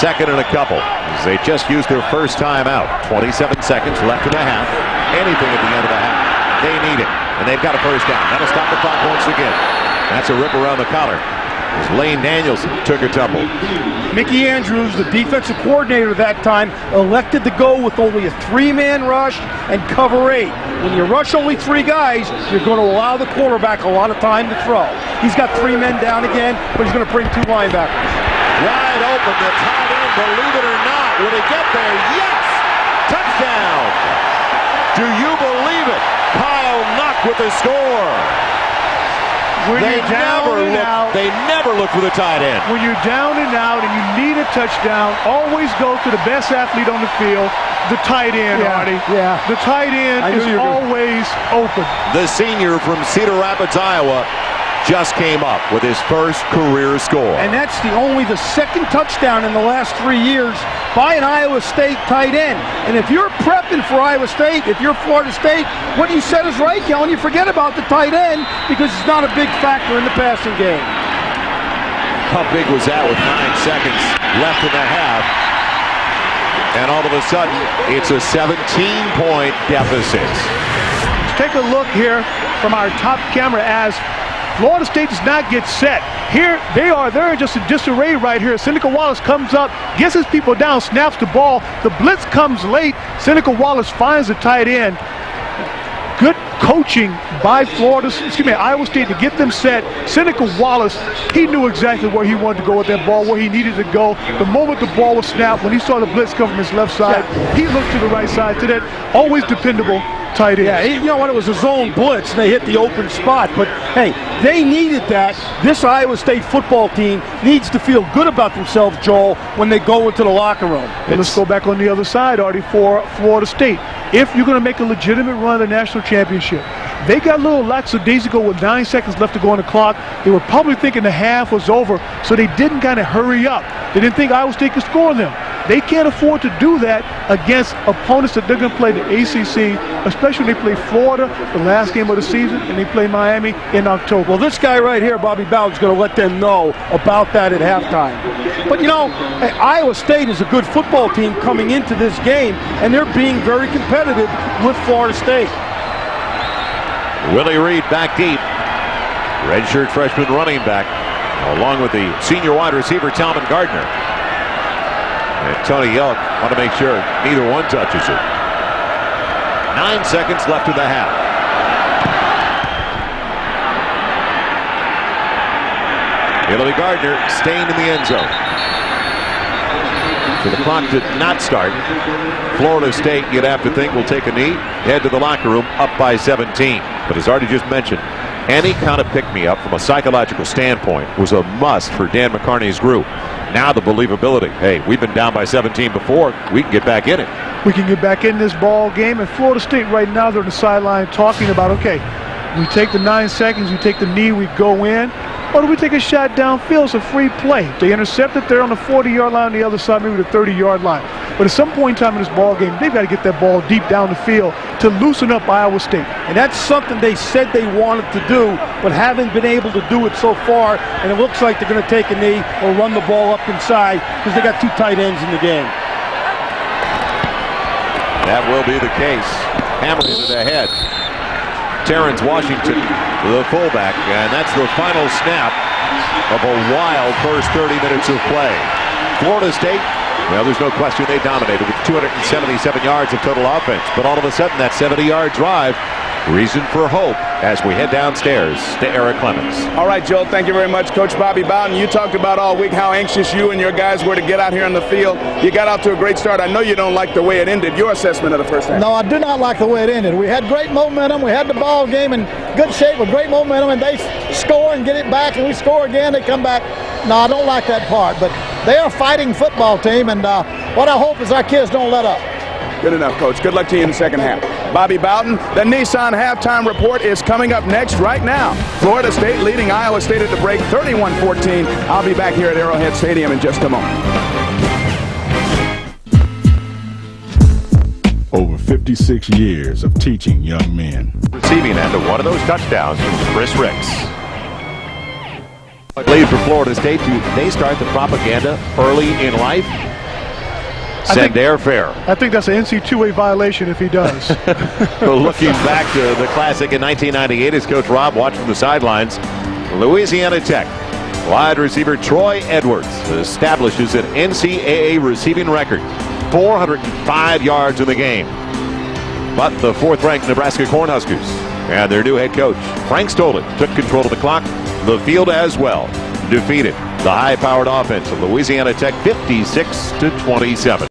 2nd and a couple. They just used their first time out. 27 seconds left in the half. Anything at the end of the half. They need it. And they've got a first down. That'll stop the clock once again. That's a rip around the collar. As Lane Danielson took a tumble. Mickey Andrews, the defensive coordinator that time, elected to go with only a 3-man rush and cover 8. When you rush only 3 guys, you're going to allow the quarterback a lot of time to throw. He's got 3 men down again, but he's going to bring 2 linebackers. Wide open, the tight end, believe it or not. Will he get there? Yes! Touchdown! Do you believe it? Kyle Knock with the score. They never look for the tight end. When you're down and out and you need a touchdown, always go to the best athlete on the field, the tight end, Artie. Yeah. The tight end is always open. The senior from Cedar Rapids, Iowa, just came up with his first career score. And that's only the 2nd touchdown in the last 3 years by an Iowa State tight end. And if you're prepping for Iowa State, if you're Florida State, what you said is right, Kellen. You forget about the tight end because it's not a big factor in the passing game. How big was that with 9 seconds left in the half? And all of a sudden, it's a 17-point deficit. Let's take a look here from our top camera as Florida State does not get set. Here they are. They're just in disarray right here. Seneca Wallace comes up, gets his people down, snaps the ball. The blitz comes late. Seneca Wallace finds the tight end. Good coaching by Iowa State to get them set. Seneca Wallace, he knew exactly where he wanted to go with that ball, where he needed to go. The moment the ball was snapped, when he saw the blitz come from his left side, he looked to the right side to that always dependable tight end. Yeah, you know what? It was a zone blitz, and they hit the open spot. But, hey, they needed that. This Iowa State football team needs to feel good about themselves, Joel, when they go into the locker room. Well, let's go back on the other side, Artie, for Florida State. If you're going to make a legitimate run at the national championship, they got a little lackadaisical with 9 seconds left to go on the clock. They were probably thinking the half was over, so they didn't kind of hurry up. They didn't think Iowa State could score them. They can't afford to do that against opponents that they're going to play the ACC, especially when they play Florida, the last game of the season, and they play Miami in October. Well, this guy right here, Bobby Bowden, is going to let them know about that at halftime. But, you know, Iowa State is a good football team coming into this game, and they're being very competitive with Florida State. Willie Reed back deep. Redshirt freshman running back, along with the senior wide receiver, Talman Gardner. And Tony Yelk want to make sure neither one touches it. 9 seconds left in the half. Willie Gardner staying in the end zone. So the clock did not start. Florida State, you'd have to think, will take a knee, head to the locker room, up by 17. But as Artie just mentioned, any kind of pick-me-up from a psychological standpoint was a must for Dan McCarney's group. Now the believability. Hey, we've been down by 17 before. We can get back in it. We can get back in this ball game. And Florida State right now, they're on the sideline talking about, okay, we take the 9 seconds, we take the knee, we go in. Or do we take a shot downfield? It's a free play. They intercept it there on the 40-yard line, on the other side, maybe the 30-yard line. But at some point in time in this ball game, they've got to get that ball deep down the field to loosen up Iowa State. And that's something they said they wanted to do, but haven't been able to do it so far. And it looks like they're going to take a knee or run the ball up inside because they got 2 tight ends in the game. That will be the case. Hammering it ahead. Terrence Washington, the fullback, and that's the final snap of a wild first 30 minutes of play. Florida State, well, there's no question they dominated with 277 yards of total offense, but all of a sudden that 70-yard drive, reason for hope as we head downstairs to Eric Clemens. All right, Joe, thank you very much. Coach Bobby Bowden, you talked about all week how anxious you and your guys were to get out here on the field. You got out to a great start. I know you don't like the way it ended. Your assessment of the first half? No, I do not like the way it ended. We had great momentum. We had the ball game in good shape with great momentum, and they score and get it back, and we score again. They come back. No, I don't like that part, but they are a fighting football team, and what I hope is our kids don't let up. Good enough, Coach. Good luck to you in the second half. Bobby Bowden, the Nissan halftime report is coming up next right now. Florida State leading Iowa State at the break 31-14. I'll be back here at Arrowhead Stadium in just a moment. Over 56 years of teaching young men. Receiving end of one of those touchdowns from Chris Ricks. Lead for Florida State. They start the propaganda early in life. Send airfare. I think that's an NC2A violation if he does. Well, looking back to the Classic in 1998 as Coach Rob watched from the sidelines, Louisiana Tech wide receiver Troy Edwards establishes an NCAA receiving record, 405 yards in the game. But the 4th-ranked Nebraska Cornhuskers and their new head coach, Frank Stolen, took control of the clock, the field as well, defeated the high-powered offense of Louisiana Tech 56-27.